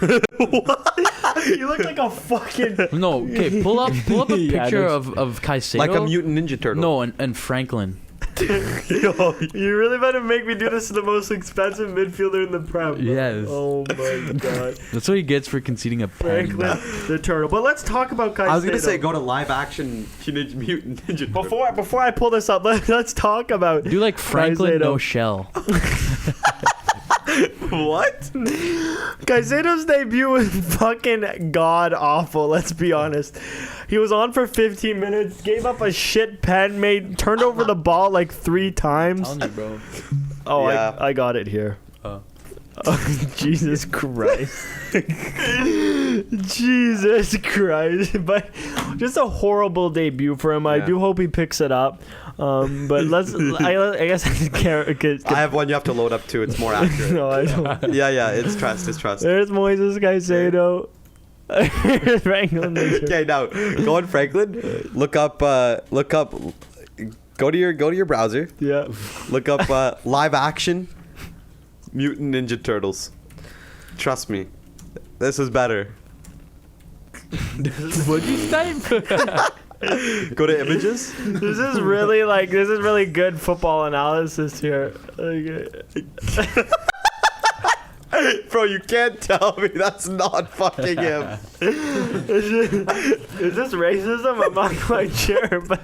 A: You look like a fucking.
B: No, okay, pull up a
D: Yeah,
B: picture
D: there's-
B: of Caicedo.
C: Like a mutant ninja turtle.
B: No, and Franklin.
A: Yo, you really better make me do this to the most expensive midfielder in the Prem. Bro.
B: Yes.
A: Oh my God.
B: That's what he gets for conceding a pen.
A: Franklin the turtle. But let's talk about Caicedo.
C: I was gonna say go to live action Teenage Mutant Ninja Turtle.
A: Before I pull this up, let's talk about
B: Do like Franklin
A: Caicedo.
B: no shell.
C: What?
A: Caicedo's debut was fucking god awful. Let's be honest. He was on for 15 minutes, gave up a shit pen, turned over the ball like 3 times.
B: Telling you, bro.
A: Oh,
C: Yeah.
A: I got it here.
B: Oh.
A: Oh, Jesus Christ. Jesus Christ. But just a horrible debut for him. I
C: Yeah.
A: do hope he picks it up. But I guess I can't.
C: I have one you have to load up too. It's more accurate.
A: No, I don't.
C: Yeah. It's trust. It's trust.
A: There's Moises Caicedo. Franklin.
C: Okay, now go on Franklin. Look up. Go to your browser.
A: Yeah.
C: Look up live action Mutant Ninja Turtles. Trust me, this is better.
B: What'd you type?
C: Go to images.
A: This is really good football analysis here.
C: Bro, you can't tell me that's not fucking him.
A: Is this racism? I'm not quite sure, but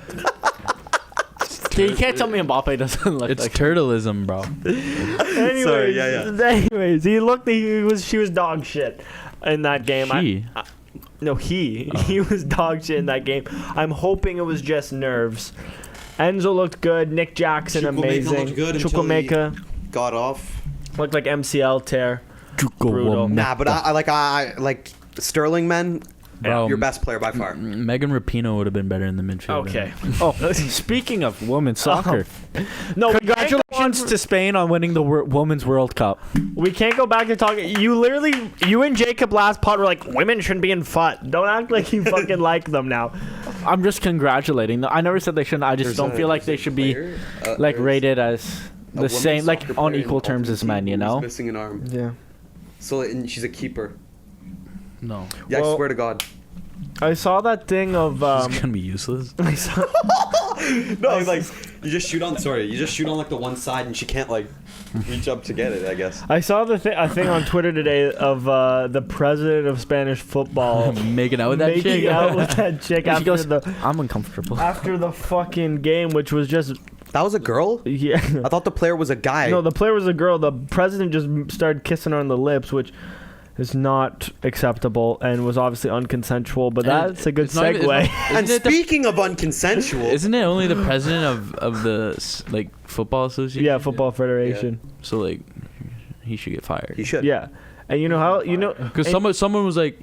D: You can't tell me Mbappe doesn't look
B: It's
D: like
B: turtleism, bro.
A: anyways,
C: Sorry, yeah.
A: Anyways, she was dog shit in that game.
B: He.
A: He was dog shit in that game. I'm hoping it was just nerves. Enzo looked good. Nick Jackson
C: Chukwuemeka
A: amazing.
C: looked good until
A: Chukwuemeka
C: Got off.
A: looked like MCL tear. Brutal.
C: Nah, but I like Sterling, man.
B: Bro,
C: Your best player by far.
B: Megan Rapinoe would have been better in the midfield.
A: Okay.
D: Oh, speaking of women's soccer,
A: No,
D: congratulations to Spain on winning the Women's World Cup.
A: We can't go back to talking. You and Jacob last pod were like, women shouldn't be in FUT. Don't act like you fucking like them now.
D: I'm just congratulating them. I never said they shouldn't. I just don't feel like they should be rated as the same, like on equal terms as men. You know.
C: Missing an arm.
A: Yeah.
C: So and she's a keeper.
B: No.
C: Yeah,
A: Well-
C: I swear to God.
A: I saw that thing of
B: It's gonna be useless.
A: I saw,
C: No, like you just shoot on like the one side, and she can't like reach up to get it. I guess.
A: I saw a thing on Twitter today of the president of Spanish football
B: Making out with that
A: making
B: chick.
A: out with that chick
D: She
A: after
D: goes,
A: the
D: I'm uncomfortable.
A: fucking game, which was just
C: That was a girl.
A: yeah.
C: I thought the player was a guy.
A: No, the player was a girl. The president just started kissing her on the lips, which is not acceptable and was obviously unconsensual. But
B: And
A: that's a good
B: it's not even-
A: segue.
C: and
B: Isn't it the-
C: speaking of unconsensual,
B: Isn't it only the president of the football association?
A: Yeah, Football Federation.
B: So like, he should get fired.
C: he should.
A: Yeah, and you know how
B: Because
A: and-
B: someone was like,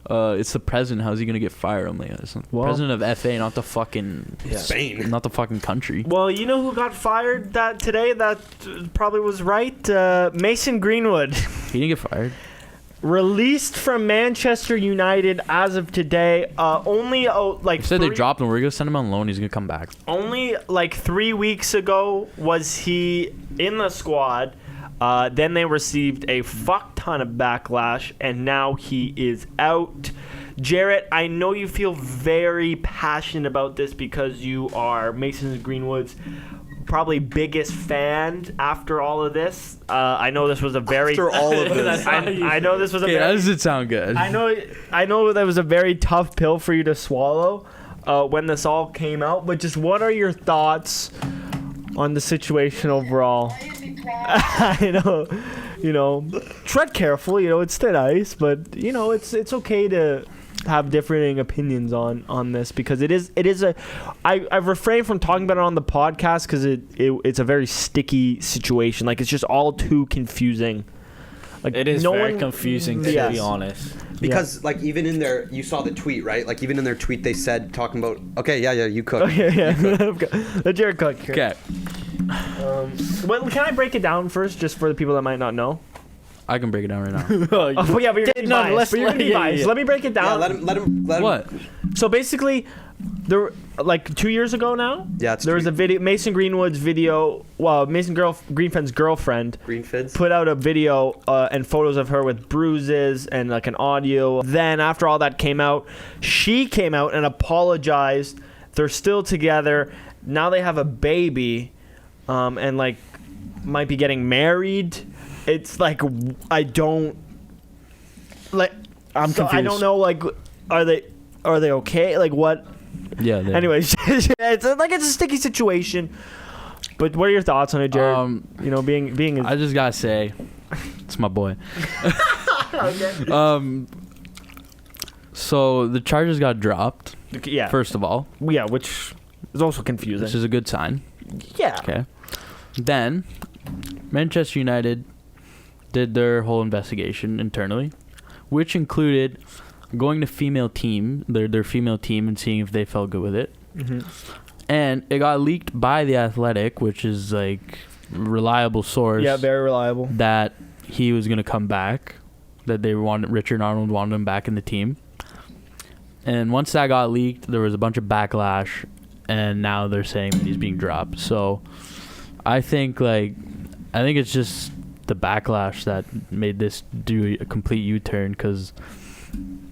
B: it's the president. How's he gonna get fired? I'm like, it's the
A: Well-
B: president of FA, not the fucking
C: Spain.
B: not the fucking country.
A: Well, you know who got fired today? That probably was right. Mason Greenwood.
B: He didn't get fired.
A: Released from Manchester United as of today. Only like
B: They said they
A: three-
B: dropped him. We're gonna send him on loan. He's gonna come back.
A: Only like 3 weeks ago was he in the squad. Then they received a fuck ton of backlash, and now he is out. Jarrett, I know you feel very passionate about this because you are Mason Greenwood's probably biggest fan after all of this. I know this was a very
C: After all of this.
A: I know this was a
B: Okay, that
A: very,
B: doesn't sound good.
A: I know that was a very tough pill for you to swallow when this all came out. But just what are your thoughts on the situation overall? I know, tread careful. It's thin ice, but it's okay to have differing opinions on this because it is I've refrained from talking about it on the podcast because it's a very sticky situation. Like it's just all too confusing. Like
D: It is
A: no
D: very
A: one-
D: confusing to
A: Yes.
D: be honest.
C: Because like even in their, you saw the tweet, right? Like even in their tweet, they said talking about, okay, yeah, you cook.
A: Okay, yeah. Let Jared cook. Here.
B: Okay,
A: Well, can I break it down first, just for the people that might not know?
B: I can break it down right now.
A: Oh, but yeah, but you're gonna be
D: No,
A: biased.
D: let's-
A: But you're gonna be
D: yeah,
A: biased.
D: yeah.
A: Let me break it down.
C: Yeah, let him.
B: What?
A: So basically, there like 2 years ago now.
C: Yeah, it's
A: there was a video. Mason Greenwood's video. Well, Greenfen's girlfriend
C: Green Fids.
A: put out a video and photos of her with bruises and like an audio. Then after all that came out, she came out and apologized. They're still together. Now they have a baby, and like might be getting married. It's like I don't like.
D: I'm
A: so I
D: confused.
A: don't know. Like, are they okay? Like what?
B: Yeah. they-
A: Anyways, it's a sticky situation. But what are your thoughts on it, Jared? Being.
B: I just gotta say, it's my boy.
A: Okay.
B: So the charges got dropped.
A: Yeah.
B: First of all,
A: Yeah, which is also confusing.
B: which is a good sign.
A: Yeah.
B: Okay. Then Manchester United did their whole investigation internally, which included going to female team, their female team, and seeing if they felt good with it.
A: Mm-hmm.
B: And it got leaked by The Athletic, which is like reliable source.
A: Yeah, very reliable.
B: That he was gonna come back, that Richard Arnold wanted him back in the team. And once that got leaked, there was a bunch of backlash, and now they're saying that he's being dropped. So I think it's just the backlash that made this do a complete U-turn, because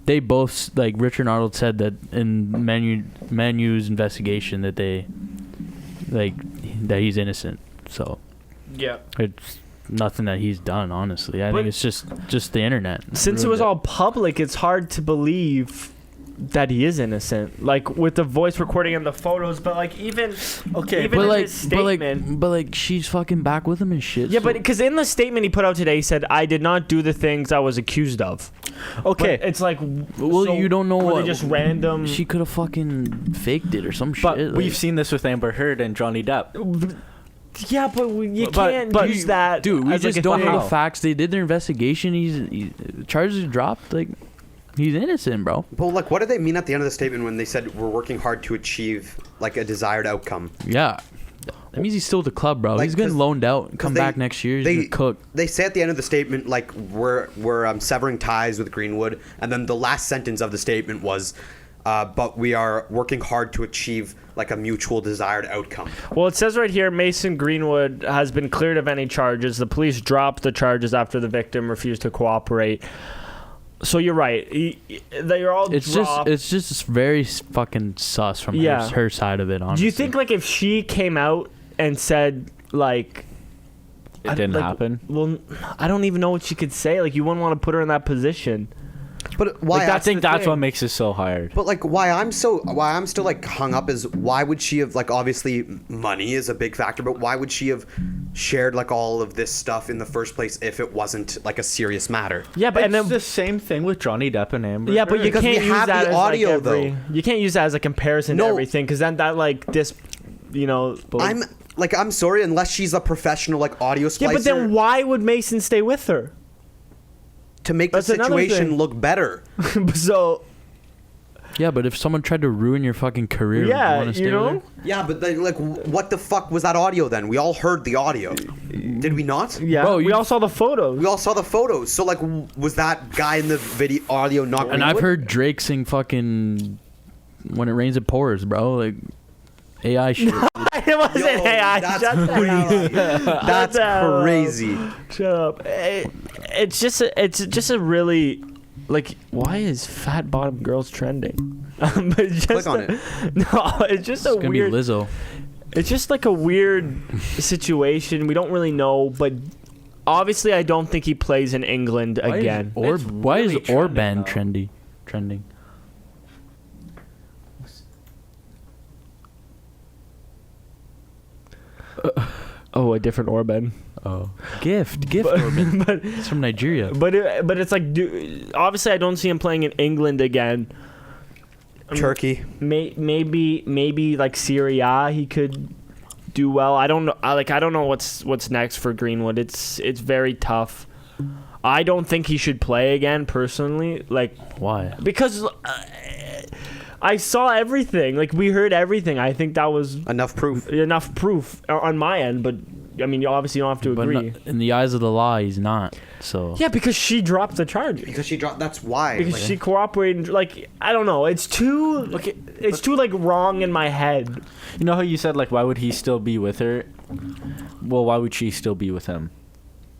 B: they both, like, Richard Arnold said that in Man U's investigation that that he's innocent. So
A: yeah,
B: it's nothing that he's done, honestly. I think it's just the internet.
A: Since it was all public, it's hard to believe that he is innocent, like with the voice recording and the photos. But like even in his statement,
B: but she's fucking back with him and shit.
A: Yeah, so. But because in the statement he put out today, he said, "I did not do the things I was accused of." Okay, but it's like,
B: well, so you don't know what.
A: They just random.
B: She could have fucking faked it or some shit.
D: But we've seen this with Amber Heard and Johnny Depp.
A: Yeah, but you can't use that,
B: dude. We just don't know the
A: facts.
B: facts. They did their investigation. He's charges are dropped. Like, he's innocent, bro.
C: But like, what did they mean at the end of the statement when they said we're working hard to achieve like a desired outcome?
B: Yeah, that means he's still at the club, bro. Like, he's getting loaned out. Come back next year. He's gonna cook.
C: They say at the end of the statement like we're severing ties with Greenwood, and then the last sentence of the statement was, but we are working hard to achieve like a mutual desired outcome.
A: Well, it says right here, Mason Greenwood has been cleared of any charges. The police dropped the charges after the victim refused to cooperate. So you're right. They're all dropped.
B: It's just very fucking sus from her side of it, honestly.
A: Do you think like if she came out and said like
D: it didn't happen?
A: Well, I don't even know what she could say. Like, you wouldn't want to put her in that position.
C: But why?
D: I think that's what makes it so hard.
C: But like, why I'm still like hung up is why would she have, like, obviously money is a big factor, but why would she have shared like all of this stuff in the first place if it wasn't like a serious matter?
A: Yeah, but
D: it's the same thing with Johnny Depp and Amber.
A: Yeah, but you
C: because
A: can't
C: we
A: use
C: have
A: that
C: the
A: as
C: audio
A: like
C: though.
A: You can't use that as a comparison to everything, because then that like this, you know.
C: I'm sorry, unless she's a professional like audio splicer.
A: Yeah, but then why would Mason stay with her?
C: To make the situation look better.
A: So.
B: Yeah, but if someone tried to ruin your fucking career,
A: yeah,
B: would you
A: know.
B: With her?
C: Yeah, but like, what the fuck was that audio then? We all heard the audio, did we not?
A: Yeah, bro, we all saw the photos.
C: We all saw the photos. So like, was that guy in the video audio not?
B: And I've heard Drake sing fucking "When It Rains It Pours," bro. Like AI shit.
A: It wasn't AI.
C: That's crazy. That's crazy.
A: Shut up. It's just a really, like, why is fat bottom girls trending?
C: Click on it.
A: No, it's just
B: it's gonna
A: weird.
B: Be Lizzo.
A: It's just like a weird situation. We don't really know, but obviously, I don't think he plays in England again.
B: Why is Orban trending?
A: Oh, a different Orban.
B: Oh, gift Orban. But it's from Nigeria.
A: But it's like, obviously, I don't see him playing in England again.
C: Turkey.
A: Maybe like Syria, he could do well. I don't know. I don't know what's next for Greenwood. It's very tough. I don't think he should play again personally. Like,
B: why?
A: Because I saw everything. Like, we heard everything. I think that was
C: enough proof
A: on my end. But I mean, you obviously don't have to agree.
B: But in the eyes of the law, he's not. So
A: yeah, because she dropped the charges.
C: That's why.
A: Because she cooperated. Like, I don't know. It's too like wrong in my head.
D: You know how you said, like, why would he still be with her? Well, why would she still be with him?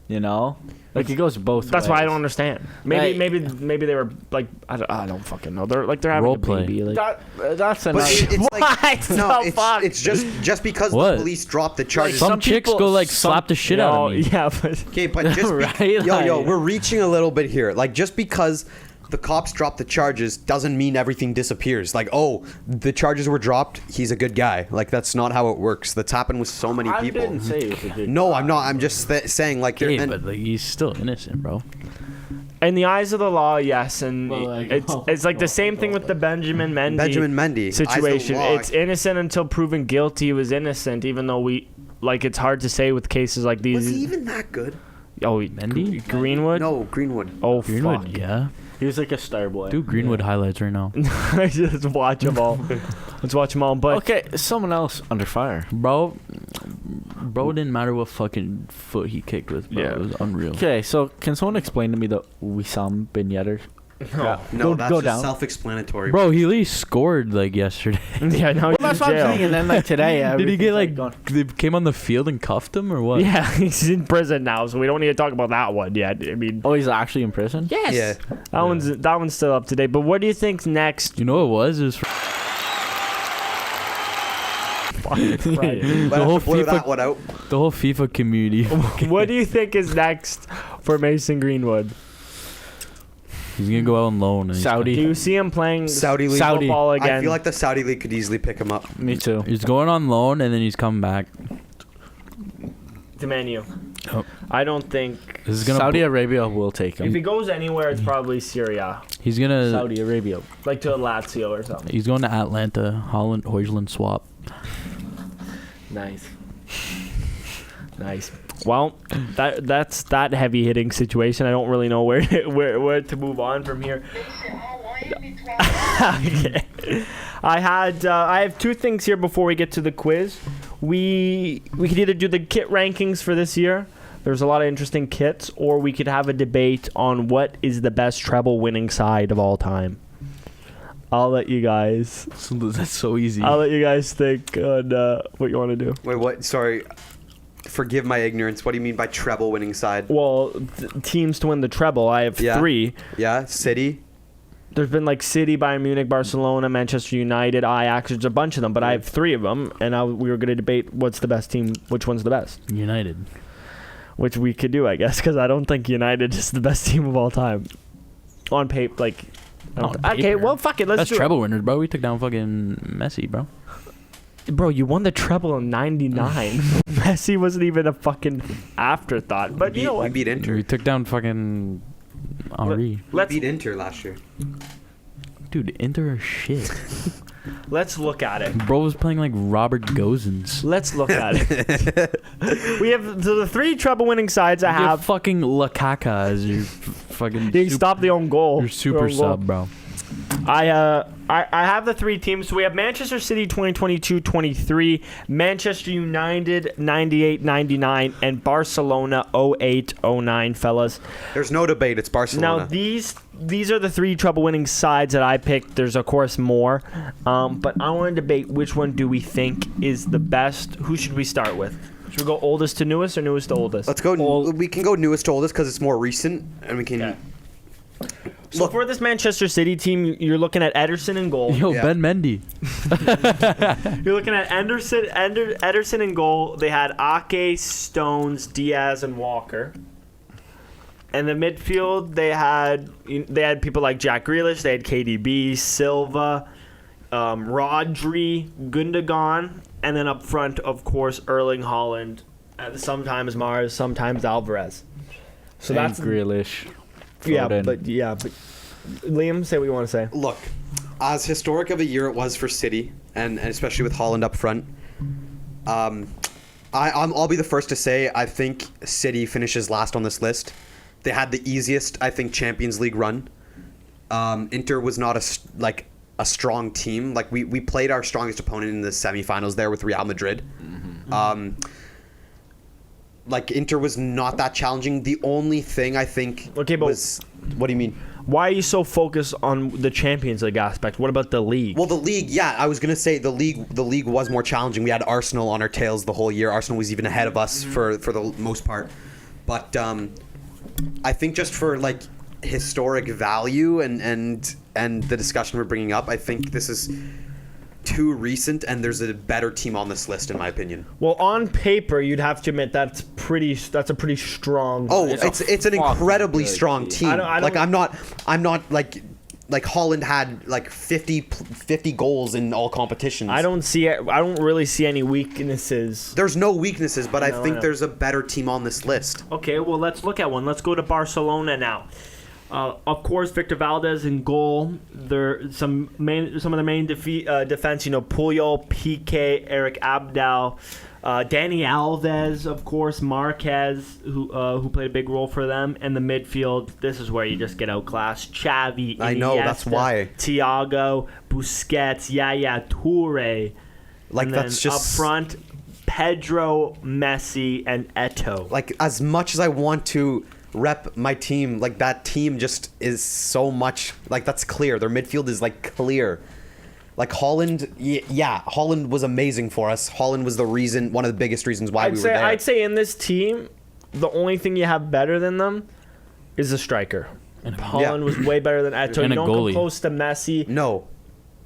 D: You know, like, it goes both ways.
A: That's why I don't understand. Maybe they were like, I don't fucking know. They're having
B: role
A: a baby.
B: play.
A: Like,
D: that's
C: but
D: enough.
C: it's like,
A: no,
C: it's just because the police dropped the charges.
B: Some chicks go like slap the shit out of me.
A: Yeah, but
C: okay, but just
B: right?
C: we're reaching a little bit here. Like, just because the cops dropped the charges doesn't mean everything disappears. Like, oh, the charges were dropped, he's a good guy. Like, that's not how it works. That's happened with so many people.
D: I didn't say he was a good
C: No,
D: guy.
C: I'm not. I'm just saying, like,
B: but like, he's still innocent, bro.
A: in the eyes of the law, yes, and
D: Well, like,
A: it's like the same thing with the Benjamin Mendy
C: Mendy
A: situation.
C: eyes of the law.
A: It's innocent until proven guilty. He was innocent, even though we like it's hard to say with cases like these.
C: Was he even that good?
A: Oh,
B: Mendy?
A: Greenwood?
C: No, Greenwood.
A: Oh,
B: Greenwood,
A: fuck.
B: yeah.
D: He was like a star boy.
B: Do Greenwood highlights right now.
A: Just watch them all. Let's watch them all. But
D: Okay, someone else under fire.
B: Bro, didn't matter what fucking foot he kicked with, bro.
A: Yeah.
B: It was unreal.
D: Okay, so can someone explain to me the Wissam Ben Yedder?
A: no.
C: No, that's
D: go
C: just
D: down.
C: self-explanatory.
B: Bro, he at least scored, like, yesterday.
A: Yeah, now
D: Well,
A: he's
D: that's
A: in
D: what I'm
A: jail.
D: saying. And then like today,
B: Did he get, like,
D: gone.
B: they came on the field and cuffed him, or what?
A: Yeah, he's in prison now, so we don't need to talk about that one yet. I mean,
D: Oh, he's actually in prison.
A: yes,
C: Yeah.
A: that one's still up to date. But what do you think's next?
B: You know what it was? It was
A: Fucking Christ.
C: Might
B: the
C: have
B: whole
C: to blur that
B: FIFA,
C: one out.
B: the whole FIFA community.
A: What do you think is next for Mason Greenwood?
B: He's gonna go out on loan. And
D: Saudi.
A: Do you see him playing
C: Saudi League.
D: Saudi.
A: football again?
C: I feel like the Saudi League could easily pick him up.
D: Me too.
B: He's going on loan and then he's coming back.
A: to Man U.
B: Oh.
A: I don't think
B: This is gonna.
D: Saudi Arabia will take
A: if he
D: him.
A: goes anywhere, it's probably Syria,
B: He's gonna.
D: Saudi Arabia.
A: like to Lazio or something.
B: He's going to Atlanta, Holland, Hoyland swap.
A: Nice. Nice. Well, that's that heavy hitting situation. I don't really know where where to move on from here. Okay. I have two things here before we get to the quiz. We could either do the kit rankings for this year. There's a lot of interesting kits, or we could have a debate on what is the best treble winning side of all time. I'll let you guys.
B: That's so easy.
A: I'll let you guys think on what you want to do.
C: Wait, what? Sorry. Forgive my ignorance. What do you mean by treble winning side?
A: Well, teams to win the treble. I have
C: Yeah.
A: 3.
C: Yeah, City.
A: There's been like City, Bayern Munich, Barcelona, Manchester United, Ajax. There's a bunch of them, but I have 3 of them, and we were going to debate what's the best team, which one's the best,
B: United.
A: which we could do, I guess, because I don't think United is the best team of all time. On paper, like.
B: On
A: Okay,
B: paper.
A: well, fuck it. Let's
B: That's
A: do
B: treble winners, bro. We took down fucking Messi, bro.
A: it. Bro, you won the treble in '99. Messi wasn't even a fucking afterthought. But you know
C: We
A: what?
C: beat Inter.
B: We took down fucking Henri.
C: We
A: Let's
C: beat Inter last year.
B: Dude, Inter are shit.
A: let's look at it.
B: Bro was playing like Robert Gosens.
A: Let's look at it. We have the 3 treble winning sides I
B: You have
A: have.
B: fucking Lakaka as your fucking
A: You can stop the own goal.
B: your super
A: Your own goal.
B: sub, bro.
A: I have the 3 teams. So we have Manchester City 2022-23, Manchester United 98-99, and Barcelona 08-09, fellas.
C: There's no debate. It's Barcelona.
A: Now these are the 3 treble winning sides that I picked. There's of course more, but I want to debate which one do we think is the best. Who should we start with? Should we go oldest to newest or newest to oldest?
C: Let's go. We can go newest to oldest because it's more recent, and we can.
A: Okay. So for this Manchester City team, you're looking at Ederson in goal.
B: Yo,
C: Yeah.
B: Ben Mendy.
A: You're looking at Ederson in goal. They had Ake, Stones, Diaz, and Walker. And the midfield, they had people like Jack Grealish. They had KDB, Silva, Rodri, Gundogan, and then up front, of course, Erling Haaland. Sometimes Mars, sometimes Alvarez. So
D: And
A: that's
D: Grealish.
A: yeah,
D: Foden.
A: but Liam, say what you want to say.
C: Look, as historic of a year it was for City, and especially with Haaland up front, I'll be the first to say I think City finishes last on this list. They had the easiest, I think, Champions League run. Inter was not a strong team. Like we played our strongest opponent in the semifinals there with Real Madrid. Like Inter was not that challenging. The only thing I think was, what do you mean?
A: Why are you so focused on the Champions League aspect? What about the league?
C: Well, the league, yeah, I was gonna say the league was more challenging. We had Arsenal on our tails the whole year. Arsenal was even ahead of us for the most part. But I think just for like historic value and the discussion we're bringing up, I think this is too recent, and there's a better team on this list in my opinion.
A: Well, on paper, you'd have to admit that's a pretty strong.
C: Oh, it's an incredibly
D: good
C: strong
D: team.
C: team.
A: I don't-
C: Like I'm not like Holland had like 50 goals in all competitions.
A: I don't really see any weaknesses.
C: There's no weaknesses, but I
A: know, I
C: think
A: know.
C: there's a better team on this list.
A: Okay, well, let's look at one. Let's go to Barcelona now. Of course, Victor Valdez in goal. There some of the main defense. Puyol, Piqué, Eric Abdal, Danny Alves, of course, Marquez, who played a big role for them, and the midfield. This is where you just get outclassed. Xavi, Iniesta,
C: I know, that's why.
A: Thiago, Busquets, Yaya Toure.
C: Like,
A: and
C: that's
A: then
C: just...
A: up front, Pedro, Messi, and Eto'o.
C: Like, as much as I want to rep my team, like, that team just is so much... Like, that's clear. Their midfield is, like, clear. Like, Holland, yeah, Holland was amazing for us. Holland was one of the biggest reasons why we were there.
A: I'd say in this team, the only thing you have better than them is a striker. And Holland was way better than Eto'o. You don't come close to Messi.
C: No.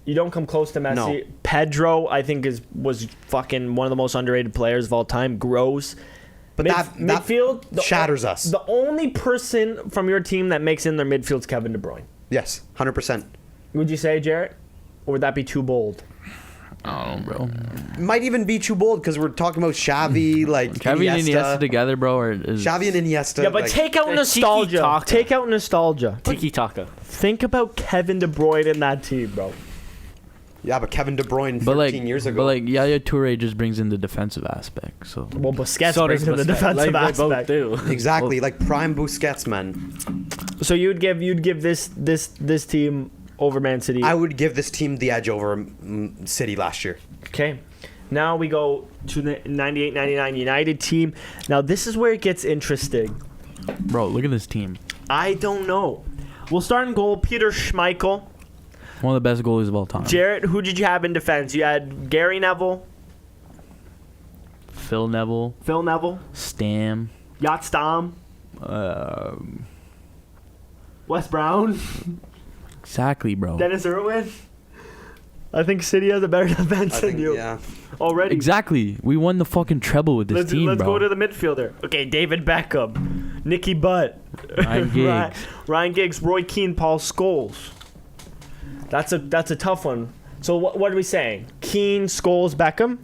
A: You don't come close to Messi. No. Pedro, I think, was fucking one of the most underrated players of all time. Gross.
C: But
A: midfield
C: shatters us.
A: The only person from your team that makes in their midfield is Kevin De Bruyne.
C: Yes, 100%.
A: Would you say, Jarrett? Or would that be too bold?
B: I don't know, bro.
C: Might even be too bold because we're talking about Xavi, like
B: Xavi and Iniesta together, bro.
C: Xavi and Iniesta.
A: Yeah, but
C: like,
A: take out nostalgia. Take out nostalgia.
D: Tiki-taka.
A: Think about Kevin De Bruyne in that team, bro.
C: Yeah, but Kevin De Bruyne 13 years ago.
B: But like Yaya Toure just brings in the defensive aspect. So
A: well, Busquets brings in the defensive aspect.
D: Do.
C: Exactly, like prime Busquets, man.
A: So you'd give this team over Man City.
C: I would give this team the edge over City last year.
A: Okay. Now we go to the 98-99 United team. Now this is where it gets interesting.
B: Bro, look at this team.
A: I don't know. We'll start in goal. Peter Schmeichel.
B: One of the best goalies of all time.
A: Jarrett, who did you have in defense? You had Gary Neville.
B: Phil Neville.
A: Stam. Yacht Stam. Wes Brown.
B: Exactly, bro.
A: Dennis Irwin. I think City has a better defense than you.
C: Yeah.
A: Already.
B: Exactly. We won the fucking treble with this team,
A: let's
B: bro.
A: Let's go to the midfielder. Okay, David Beckham. Nicky Butt.
B: Ryan Giggs.
A: Ryan Giggs. Roy Keane. Paul Scholes. That's a tough one. So what are we saying? Keane, Scholes, Beckham?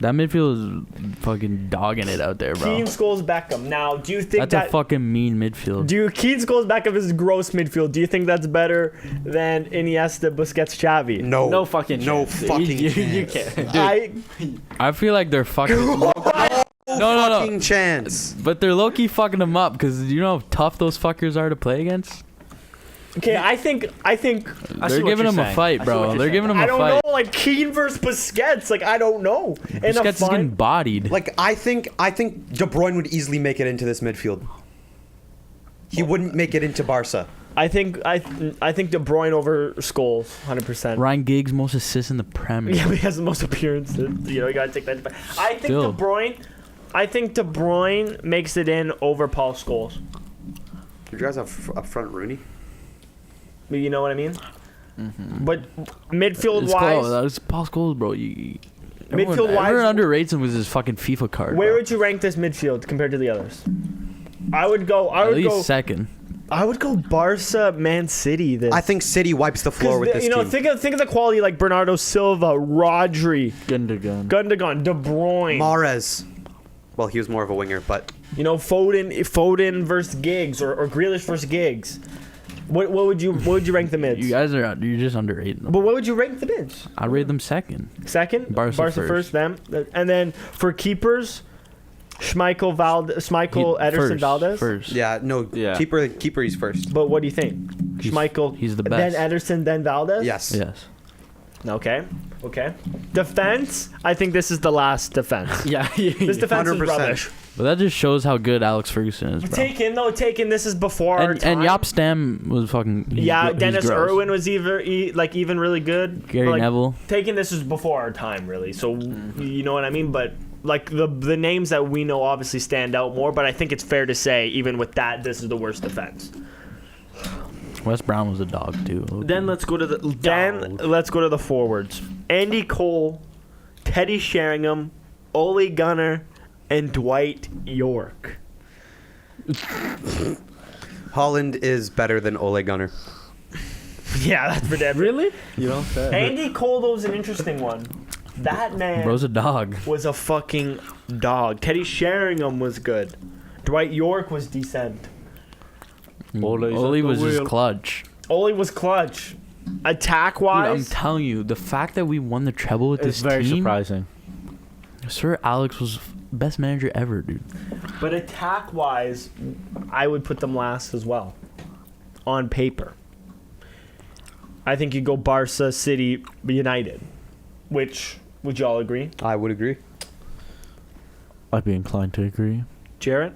B: That midfield is fucking dogging it out there, bro.
A: Keane, Scholes, Beckham. Now, do you think
B: that's a fucking mean midfield?
A: Keane, Scholes, Beckham is gross midfield. Do you think that's better than Iniesta, Busquets, Xavi?
C: No
D: fucking chance.
C: You
D: can't.
B: Dude, I feel like they're fucking... No
C: fucking chance.
B: But they're low-key fucking them up because you know how tough those fuckers are to play against?
A: Okay, I think
B: they're giving him a fight, bro. They're giving him a fight.
A: I don't know, like Keane versus Busquets. Like I don't know.
B: Busquets is getting bodied.
C: Like I think De Bruyne would easily make it into this midfield. He wouldn't make it into Barca.
A: I think De Bruyne over Scholes, 100%.
B: Ryan Giggs most assists in the Premier.
A: Yeah, but he has the most appearances. You gotta take that. I think De Bruyne makes it in over Paul Scholes.
C: Did you guys have up front Rooney?
A: You know what I mean? Mm-hmm. But midfield-wise...
B: That was Paul Scholes, bro.
A: Midfield-wise...
B: Everyone underrates him with his fucking FIFA card,
A: Where would you rank this midfield compared to the others? I would go
B: second.
A: I would go Barca, Man City.
C: I think City wipes the floor with this team.
A: Think of the quality like Bernardo Silva, Rodri, Gundogan, De Bruyne,
C: Mahrez. Well, he was more of a winger, but...
A: Foden versus Giggs or Grealish versus Giggs. What would you rank the mids?
B: You're just underrating them.
A: But what would you rank the mids?
B: I'd rate them second.
A: Second?
B: Barca first.
A: Them. And then for keepers, Schmeichel, Ederson, Valdez?
B: First.
C: Yeah, no. Yeah. Keeper he's first.
A: But what do you think? Schmeichel.
B: He's the best.
A: Then Ederson, then Valdez?
C: Yes.
A: Okay. Defense, I think this is the last defense.
D: Yeah.
A: This defense
C: 100%.
A: is rubbish.
B: But that just shows how good Alex Ferguson is, bro.
A: Taken. This is before our time.
B: And Jaap Stam was fucking...
A: Dennis Irwin was even really good.
B: Gary Neville.
A: Taken, this is before our time, really. So, you know what I mean? But, like, the names that we know obviously stand out more. But I think it's fair to say, even with that, this is the worst defense.
B: Wes Brown was a dog, too.
A: Then let's go to the forwards. Andy Cole, Teddy Sheringham, Ole Gunnar, and Dwight York.
C: Holland is better than Ole Gunnar.
A: Yeah, that's for dead.
D: Really? You don't say.
A: Andy Cole, though, is an interesting one. That man
B: Bro's a dog.
A: Was a fucking dog. Teddy Sheringham was good. Dwight York was decent.
B: Ole was just clutch.
A: Ole was clutch. Attack-wise...
B: Dude, I'm telling you, the fact that we won the treble with this team...
D: It's very surprising.
B: Sir Alex was best manager ever, dude.
A: But attack-wise, I would put them last as well. On paper. I think you go Barca, City, United. Which, would you all agree?
C: I would agree.
D: I'd be inclined to agree.
A: Jarrett?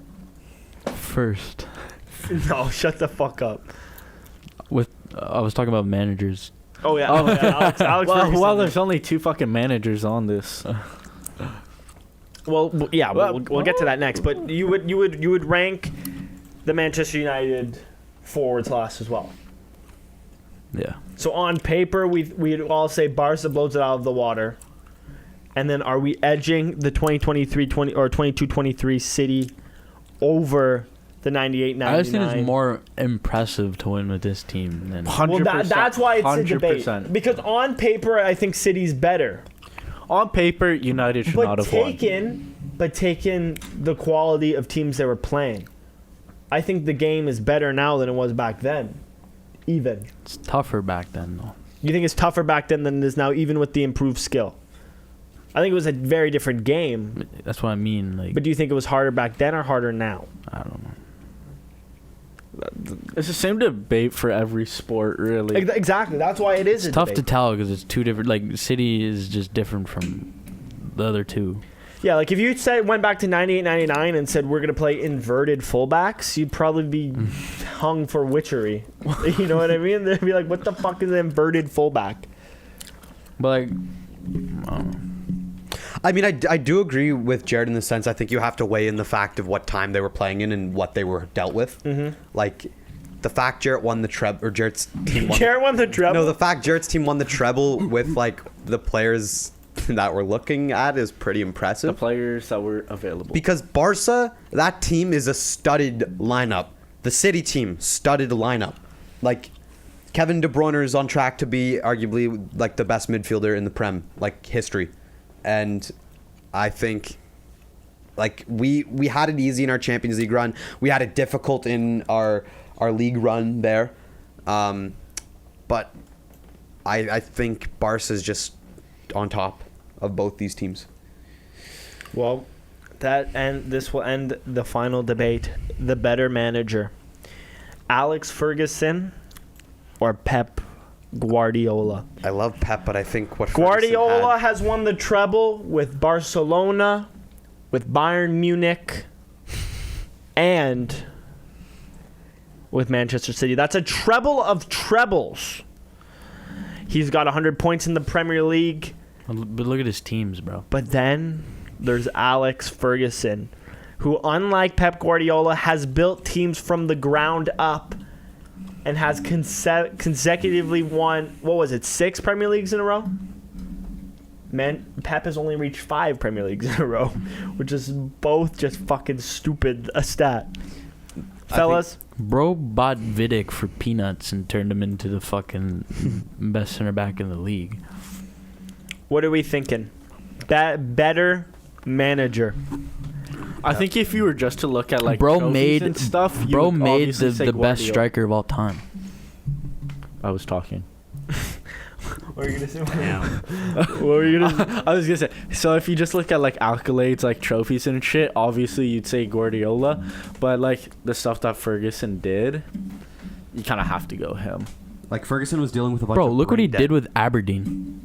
B: First.
A: No, shut the fuck up.
B: I was talking about managers.
A: Oh, yeah. Oh, yeah. Alex
D: well, there's only 2 fucking managers on this.
A: Well, yeah, we'll get to that next. But you would rank the Manchester United forwards last as well.
B: Yeah.
A: So on paper, we'd all say Barca blows it out of the water. And then are we edging the 22-23 City over the 98-99?
B: I just think it's more impressive to win with this team than
D: 100%.
A: Well, that's why it's 100%. A debate. Because on paper, I think City's better.
D: On paper, United should not have won.
A: But taking the quality of teams they were playing, I think the game is better now than it was back then. Even.
B: It's tougher back then, though.
A: You think it's tougher back then than it is now, even with the improved skill? I think it was a very different game.
B: That's what I mean. Like,
A: but do you think it was harder back then or harder now?
B: I don't know.
D: It's the same debate for every sport, really.
A: Exactly. That's why it is
B: It's tough to tell because it's two different. Like, City is just different from the other two.
A: Yeah, like if you went back to 98-99 and said we're going to play inverted fullbacks, you'd probably be hung for witchery. You know what I mean? They'd be like, what the fuck is an inverted fullback?
B: But, like,
C: I mean, I do agree with Jarrett in the sense I think you have to weigh in the fact of what time they were playing in and what they were dealt with. Mm-hmm. Like, the fact Jarrett won the treble, or Jarrett's team won.
A: Jarrett won the treble?
C: No, the fact Jarrett's team won the treble with, like, the players that we're looking at is pretty impressive.
D: The players that were available.
C: Because Barca, that team is a studded lineup. The City team, studded lineup. Like, Kevin De Bruyne is on track to be arguably, like, the best midfielder in the Prem, like, history. And I think, like, we had it easy in our Champions League run. We had it difficult in our league run there. But I think Barca's just on top of both these teams.
A: Well, this will end the final debate. The better manager, Alex Ferguson or Pep Guardiola?
C: I love Pep, but I think what
A: Guardiola has won the treble with Barcelona, with Bayern Munich, and with Manchester City. That's a treble of trebles. He's got 100 points in the Premier League.
B: But look at his teams, bro.
A: But then there's Alex Ferguson, who, unlike Pep Guardiola, has built teams from the ground up and has consecutively won, 6 Premier Leagues in a row? Man, Pep has only reached 5 Premier Leagues in a row, which is both just fucking stupid a stat. Fellas?
B: Bro bought Vidic for peanuts and turned him into the fucking best center back in the league.
A: What are we thinking? Better manager.
D: I think if you were just to look at like
B: bro made
D: and stuff, you
B: bro
D: would
B: made
D: obviously
B: the
D: say
B: best
D: Guardiola.
B: striker of all time.
D: I was talking.
A: What were you gonna say? What were you gonna say?
D: I was gonna say. So if you just look at like accolades, like trophies and shit, obviously you'd say Guardiola. But like the stuff that Ferguson did, you kind of have to go him.
E: Like Ferguson was dealing with a bunch
B: Bro,
E: of
B: look what he
E: brain
B: did
E: dead.
B: with Aberdeen.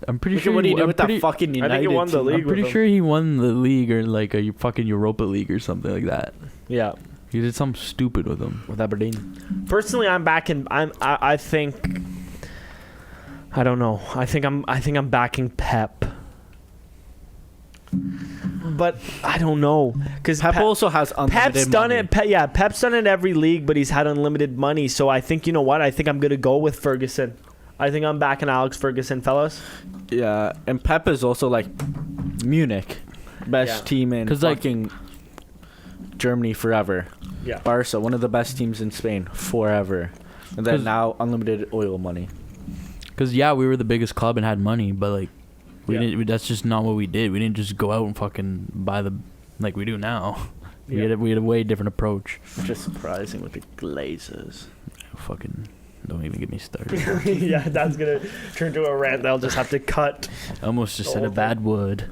B: I'm pretty
D: Look
B: sure
D: at what he did with
B: pretty,
D: that fucking United
A: I think he won the
D: team.
A: league.
B: I'm pretty
A: with
B: sure he won the league or like a fucking Europa League or something like that.
A: Yeah.
B: He did something stupid with him.
D: With Aberdeen.
A: Personally, I think I don't know. I think I'm backing Pep. But I don't know because
D: Pep also has unlimited
A: Pep's done
D: money.
A: it. Pep's done it every league, but he's had unlimited money. So I think, you know what? I think I'm gonna go with Ferguson. I think I'm backing Alex Ferguson, fellas.
D: Yeah, and Pep is also like Munich, best team in
B: 'Cause, like,
D: fucking Germany forever.
A: Yeah.
D: Barca, one of the best teams in Spain forever, and then
B: 'Cause-
D: now unlimited oil money.
B: Cause yeah, we were the biggest club and had money, but like we
A: Yeah.
B: didn't. That's just not what we did. We didn't just go out and fucking buy the like we do now. We had a way different approach.
D: Which is surprising with the Glazers.
B: Fucking Don't even get me started.
A: Yeah, that's gonna turn to a rant. They'll just have to cut.
B: I almost just said a bad word.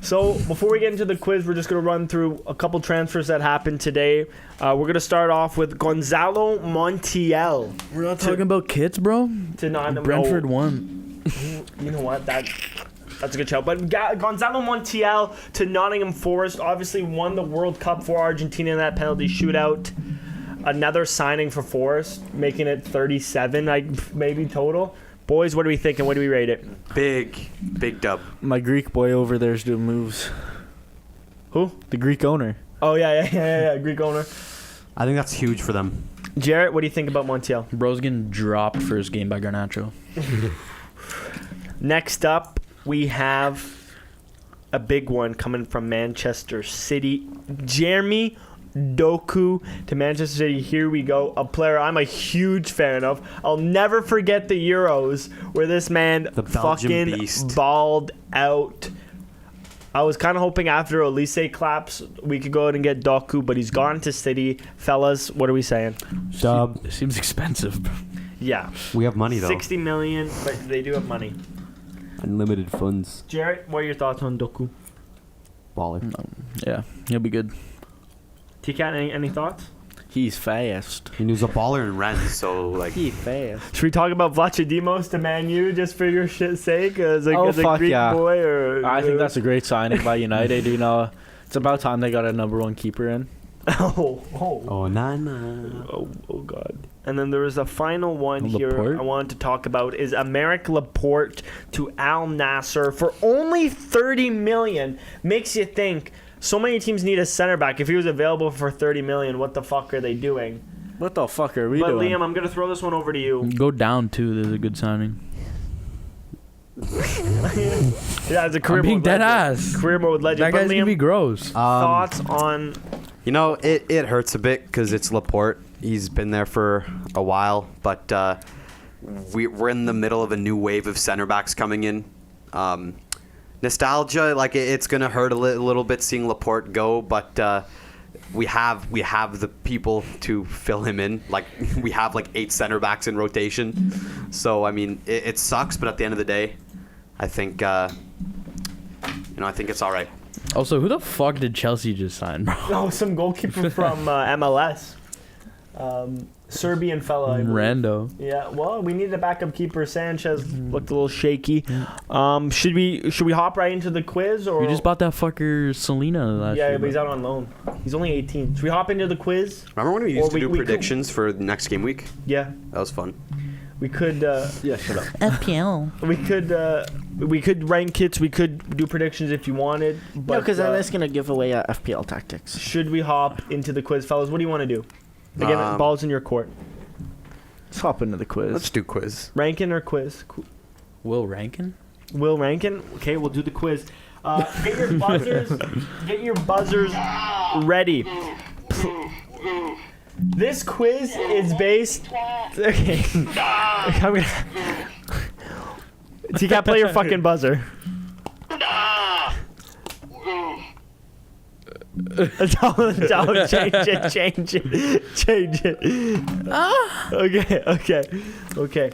A: So before we get into the quiz, we're just gonna run through a couple transfers that happened today. We're gonna start off with Gonzalo Montiel
B: We're not talking about kids, bro.
A: to Nottingham.
B: Brentford won.
A: You know what? That's a good shout. But Gonzalo Montiel to Nottingham Forest obviously won the World Cup for Argentina in that penalty shootout. Another signing for Forest, making it 37, maybe total. Boys, what are we thinking? What do we rate it?
C: Big dub.
D: My Greek boy over there's doing moves.
A: Who?
D: The Greek owner.
A: Oh, yeah. Greek owner.
E: I think that's huge for them.
A: Jarrett, what do you think about Montiel?
B: Bro's getting dropped first game by Garnacho.
A: Next up, we have a big one coming from Manchester City. Jeremy Doku to Manchester City. Here we go. A player I'm a huge fan of. I'll never forget the Euros where this man
C: The Belgian
A: fucking
C: beast.
A: balled out. I was kind of hoping after Elise collapse we could go out and get Doku, but he's gone to City. Fellas, what are we saying?
E: Dub.
B: It seems expensive, bro.
A: Yeah.
E: We have money though.
A: 60 million, but they do have money.
E: Unlimited funds.
A: Jarrett, what are your thoughts on Doku?
E: Baller.
B: Yeah, he'll be good.
A: T-Cat, any thoughts?
D: He's fast.
C: He was a baller in Rennes, so like
D: He's fast.
A: Should we talk about Vlachodimos to Man U just for your shit's sake as a,
D: Oh,
A: as a
D: fuck
A: Greek
D: yeah.
A: boy? Or
D: I think that's a great signing by United. You know, it's about time they got a number one keeper in.
C: oh nah.
A: Oh God. And then there was a final one here
B: Laporte?
A: I wanted to talk about is Aymeric Laporte to Al Nassr for only 30 million. Makes you think so many teams need a center back. If he was available for 30 million, what the fuck are they doing?
D: What the fuck are we
A: But
D: doing?
A: Liam, I'm gonna throw this one over to you.
B: Go down too. There's a good signing.
A: Yeah, it's a career
B: I'm being
A: mode
B: dead
A: legend.
B: ass.
A: Career mode legend.
B: That
A: But
B: guy's gonna
A: Liam,
B: be gross.
A: thoughts on
C: You know, it hurts a bit because it's Laporte. He's been there for a while, but we're in the middle of a new wave of center backs coming in. Nostalgia, like it's gonna hurt a little bit seeing Laporte go, but we have the people to fill him in. Like we have like 8 center backs in rotation, so I mean it sucks, but at the end of the day, I think I think it's all right.
B: Also, who the fuck did Chelsea just sign, bro?
A: some goalkeeper from MLS. Serbian fella. I believe.
B: Rando.
A: Yeah, well, we need a backup keeper. Sanchez looked a little shaky. Should we hop right into the quiz or
B: We just bought that fucker Selena last
A: Yeah,
B: year.
A: but he's out on loan. He's only 18. Should we hop into the quiz?
C: Remember when we used
A: Or
C: to do predictions for the next game week?
A: Yeah,
C: That was fun.
A: we could.
D: Yeah, shut up.
B: FPL.
A: We could rank kits. We could do predictions if you wanted. But
D: Because then it's gonna give away FPL tactics.
A: should we hop into the quiz, fellas? What do you want to do? Again, balls in your court.
D: Let's hop into the quiz.
C: Let's do quiz.
A: Rankin or quiz?
B: Will Rankin?
A: Will Rankin? Okay, we'll do the quiz. Get your buzzers. Get your buzzers ready. This quiz is based. Okay. I'm gonna. T-Cat, play your fucking buzzer. Don't change it. Okay.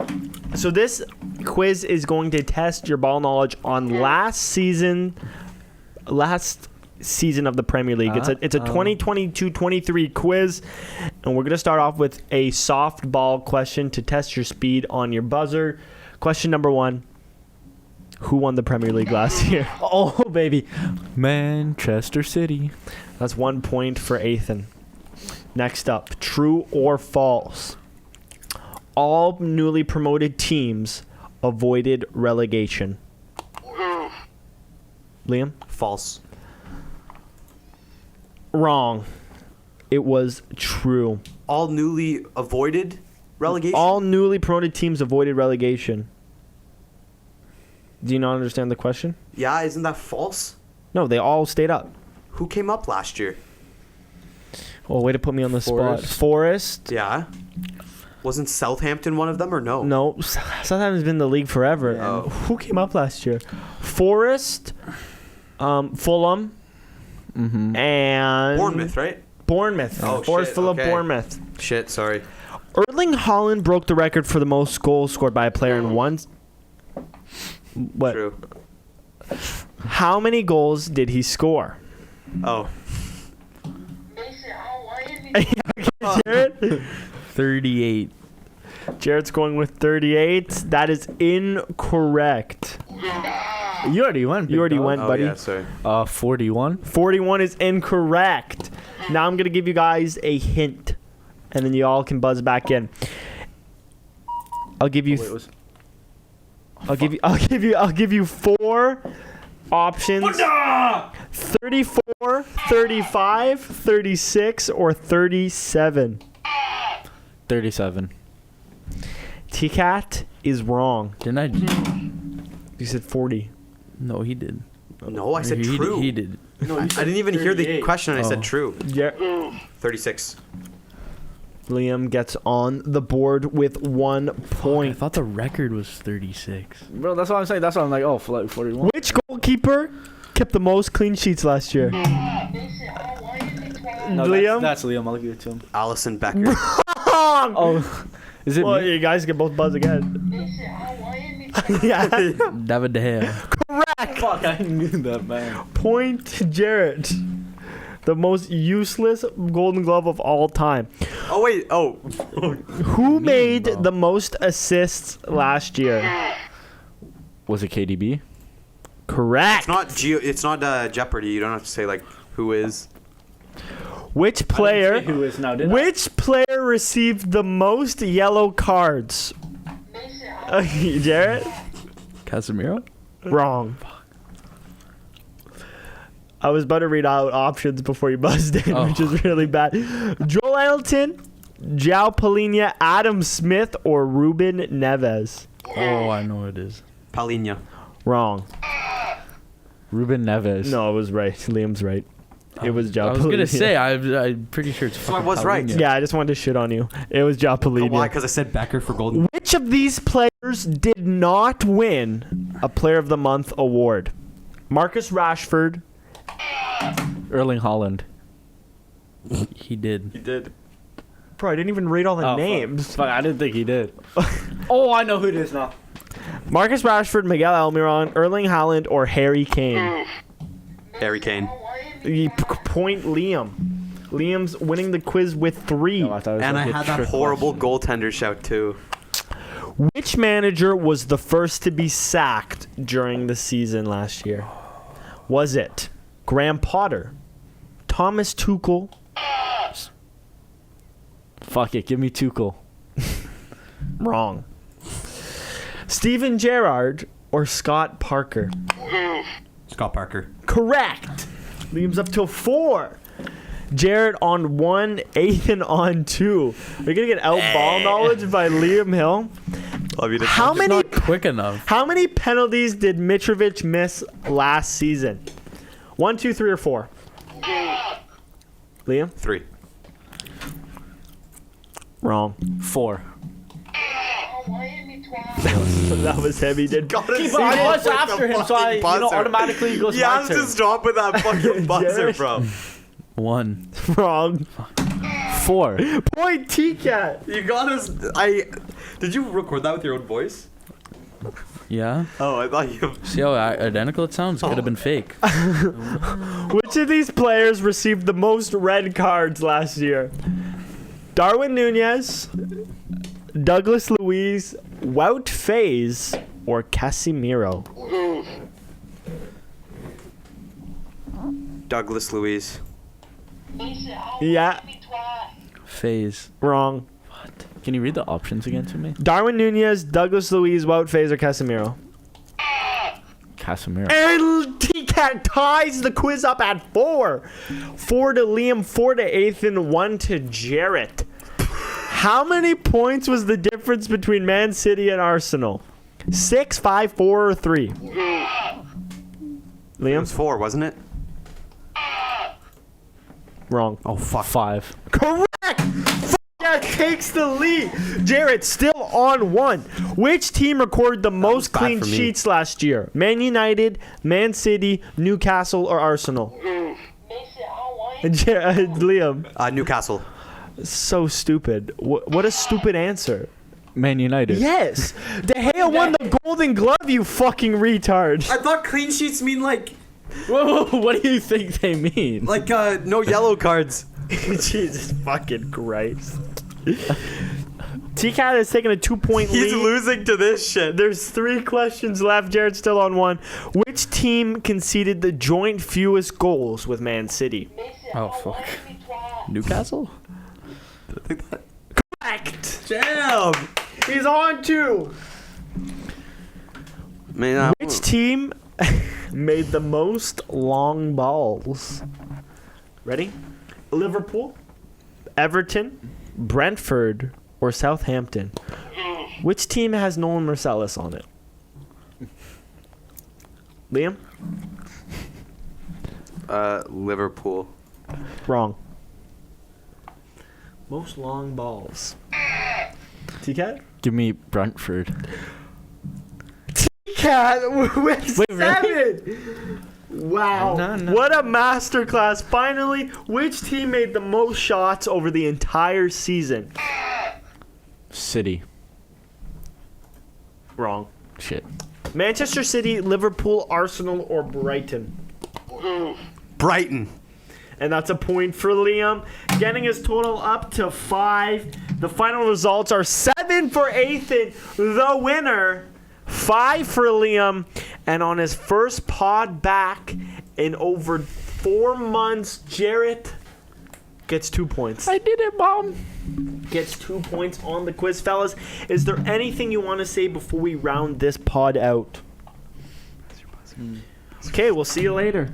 A: So this quiz is going to test your ball knowledge on last season of the Premier League. It's a 2022-23 quiz, and we're going to start off with a softball question to test your speed on your buzzer. Question number 1. Who won the Premier League last year?
D: Oh, baby. Manchester City.
A: That's 1 point for Ethan. Next up, true or false? All newly promoted teams avoided relegation. Liam?
C: False.
A: Wrong. It was true.
C: All newly avoided relegation?
A: All newly promoted teams avoided relegation. Do you not understand the question?
C: Yeah, isn't that false?
A: No, they all stayed up.
C: Who came up last year?
A: Oh, way to put me on the spot.
B: Forest.
A: Forest.
C: Yeah. Wasn't Southampton one of them or no?
A: No, Southampton's been in the league forever.
C: Yeah.
A: And who came up last year? Forest, Fulham,
D: Mm-hmm.
A: and
C: Bournemouth, right?
A: Bournemouth.
C: Oh,
A: Forest,
C: shit,
A: Fulham,
C: okay.
A: Bournemouth.
C: Shit, sorry.
A: Erling Haaland broke the record for the most goals scored by a player in one. What?
C: True.
A: How many goals did he score?
C: Oh.
A: Jarrett?
B: 38.
A: Jarrett's going with 38. That is incorrect.
D: You already went.
A: You already went,
C: Oh,
A: buddy.
C: yeah, sorry.
D: 41.
A: 41 is incorrect. Now I'm gonna give you guys a hint, and then you all can buzz back in. I'll give you. I'll give you 4 options. 34, 35, 36, or 37.
D: 37.
A: T-Cat is wrong.
B: Didn't I?
A: You said 40.
B: No, he did.
C: No, I said true.
B: He did.
C: I didn't even hear the question and I said true.
A: Yeah.
C: 36.
A: Liam gets on the board with 1
B: I
A: point.
B: thought the record was 36.
D: Bro, that's what I'm saying. That's why I'm like, oh, for like 41.
A: Which goalkeeper kept the most clean sheets last year?
D: No,
A: Liam?
D: That's Liam. I'll give it to him.
C: Allison Becker.
D: Oh, is it
A: Well,
D: me?
A: you guys can both buzz again. Yeah.
B: David De Gea.
D: Fuck, I knew that, man.
A: Point to Jarrett. The most useless Golden Glove of all time.
C: Oh, wait. Oh.
A: Who made the most assists last year?
D: Was it KDB?
A: Correct.
C: It's not Jeopardy. You don't have to say, like, who is.
A: Which player?
D: Who is now? Did
A: Which player received the most yellow cards? Jarrett?
B: Casemiro?
A: Wrong. I was about to read out options before you buzzed in, which is really bad. Joel Elton, João Palhinha, Adam Smith, or Ruben Neves?
B: Oh, I know what it is.
C: Palinha.
A: Wrong.
D: Ruben Neves.
A: No, it was right. Liam's right. It was João
B: I was going to
A: Palhinha.
B: say, I'm pretty sure it's
C: So I
B: fucking
C: was right.
B: Palhinha.
A: Yeah, I just wanted to shit on you. It was João Palhinha.
C: Why? Because I said Becker for Golden.
A: Which of these players did not win a Player of the Month award? Marcus Rashford.
D: Erling Haaland.
B: He did.
C: He did.
A: Bro, I didn't even read all the
D: Oh,
A: names.
D: Fuck, I didn't think he did. Oh, I know who it is now.
A: Marcus Rashford, Miguel Almiron, Erling Haaland, or Harry Kane?
C: Harry Kane.
A: Point Liam. Liam's winning the quiz with 3.
D: No, I thought it was
C: And I
D: like a
C: had that
D: trick
C: horrible
D: question.
C: goaltender shout, too.
A: Which manager was the first to be sacked during the season last year? Was it Graham Potter, Thomas Tuchel?
D: Fuck it, give me Tuchel.
A: Wrong. Steven Gerrard or Scott Parker?
C: Scott Parker.
A: Correct. Liam's up till 4. Jarrett on 1, Ethan on 2. Are you gonna get out ball knowledge by Liam Hill?
C: Love you to
A: How
B: It's
A: many?
B: not quick enough.
A: How many penalties did Mitrovic miss last season? 1, 2, 3, or 4? Liam?
C: 3.
A: Wrong.
D: 4.
A: That was heavy. Did
D: I was after him, so I automatically goes
C: Yeah,
D: my
C: I'm
D: turn.
C: just dropping that fucking buzzer,
A: Jarrett?
C: bro.
B: 1.
A: Wrong.
D: 4.
A: Point T-Cat.
C: You got us. Did you record that with your own voice?
B: Yeah?
C: Oh, I thought you.
B: See how identical it sounds? Could have been fake.
A: Which of these players received the most red cards last year? Darwin Nunez, Douglas Luiz, Wout Faze, or Casemiro?
C: Douglas Luiz.
A: Yeah,
B: Phase.
A: wrong.
D: Can you read the options again to me?
A: Darwin Nunez, Douglas Luiz, Wout Faze, or Casemiro?
D: Casemiro.
A: And T-Cat ties the quiz up at 4. 4 to Liam, 4 to Ethan, 1 to Jarrett. How many points was the difference between Man City and Arsenal? 6, 5, 4, or 3?
C: It was
A: Liam?
C: 4, wasn't it?
A: Wrong.
C: Oh, fuck.
D: 5.
A: Correct! Yeah, takes the lead. Jarrett still on 1. Which team recorded the most
C: bad
A: clean
C: for me.
A: sheets last year? Man United, Man City, Newcastle, or Arsenal? Liam.
C: Newcastle.
A: So stupid. What a stupid answer.
D: Man United.
A: Yes. De Gea won the Golden Glove, you fucking retard.
C: I thought clean sheets mean like
D: Whoa, what do you think they mean?
C: no yellow cards.
A: Jesus fucking Christ. T-Cat has taken a 2-point lead.
C: He's losing to this shit.
A: There's 3 questions left. Jarrett's still on 1. Which team conceded the joint fewest goals with Man City?
D: Oh, fuck.
B: Newcastle?
A: Correct.
C: Damn.
A: He's on 2.
C: Man,
A: Which team made the most long balls? Ready? Liverpool, Everton, Brentford, or Southampton? Which team has Nolan Marcellus on it? Liam?
C: Liverpool.
A: Wrong. Most long balls. T-Cat?
D: Give me Brentford.
A: T-Cat with
D: Wait,
A: 7!
D: really?
A: Wow.
D: No.
A: What a masterclass. Finally, which team made the most shots over the entire season?
D: City.
A: Wrong.
D: Shit.
A: Manchester City, Liverpool, Arsenal, or Brighton?
C: Brighton.
A: And that's a point for Liam, getting his total up to 5. The final results are 7 for Ethan, the winner. 5 for Liam, and on his first pod back in over 4 months, Jarrett gets 2 points.
D: I did it, Mom.
A: Gets 2 points on the quiz, fellas. Is there anything you want to say before we round this pod out? Okay, we'll see you later.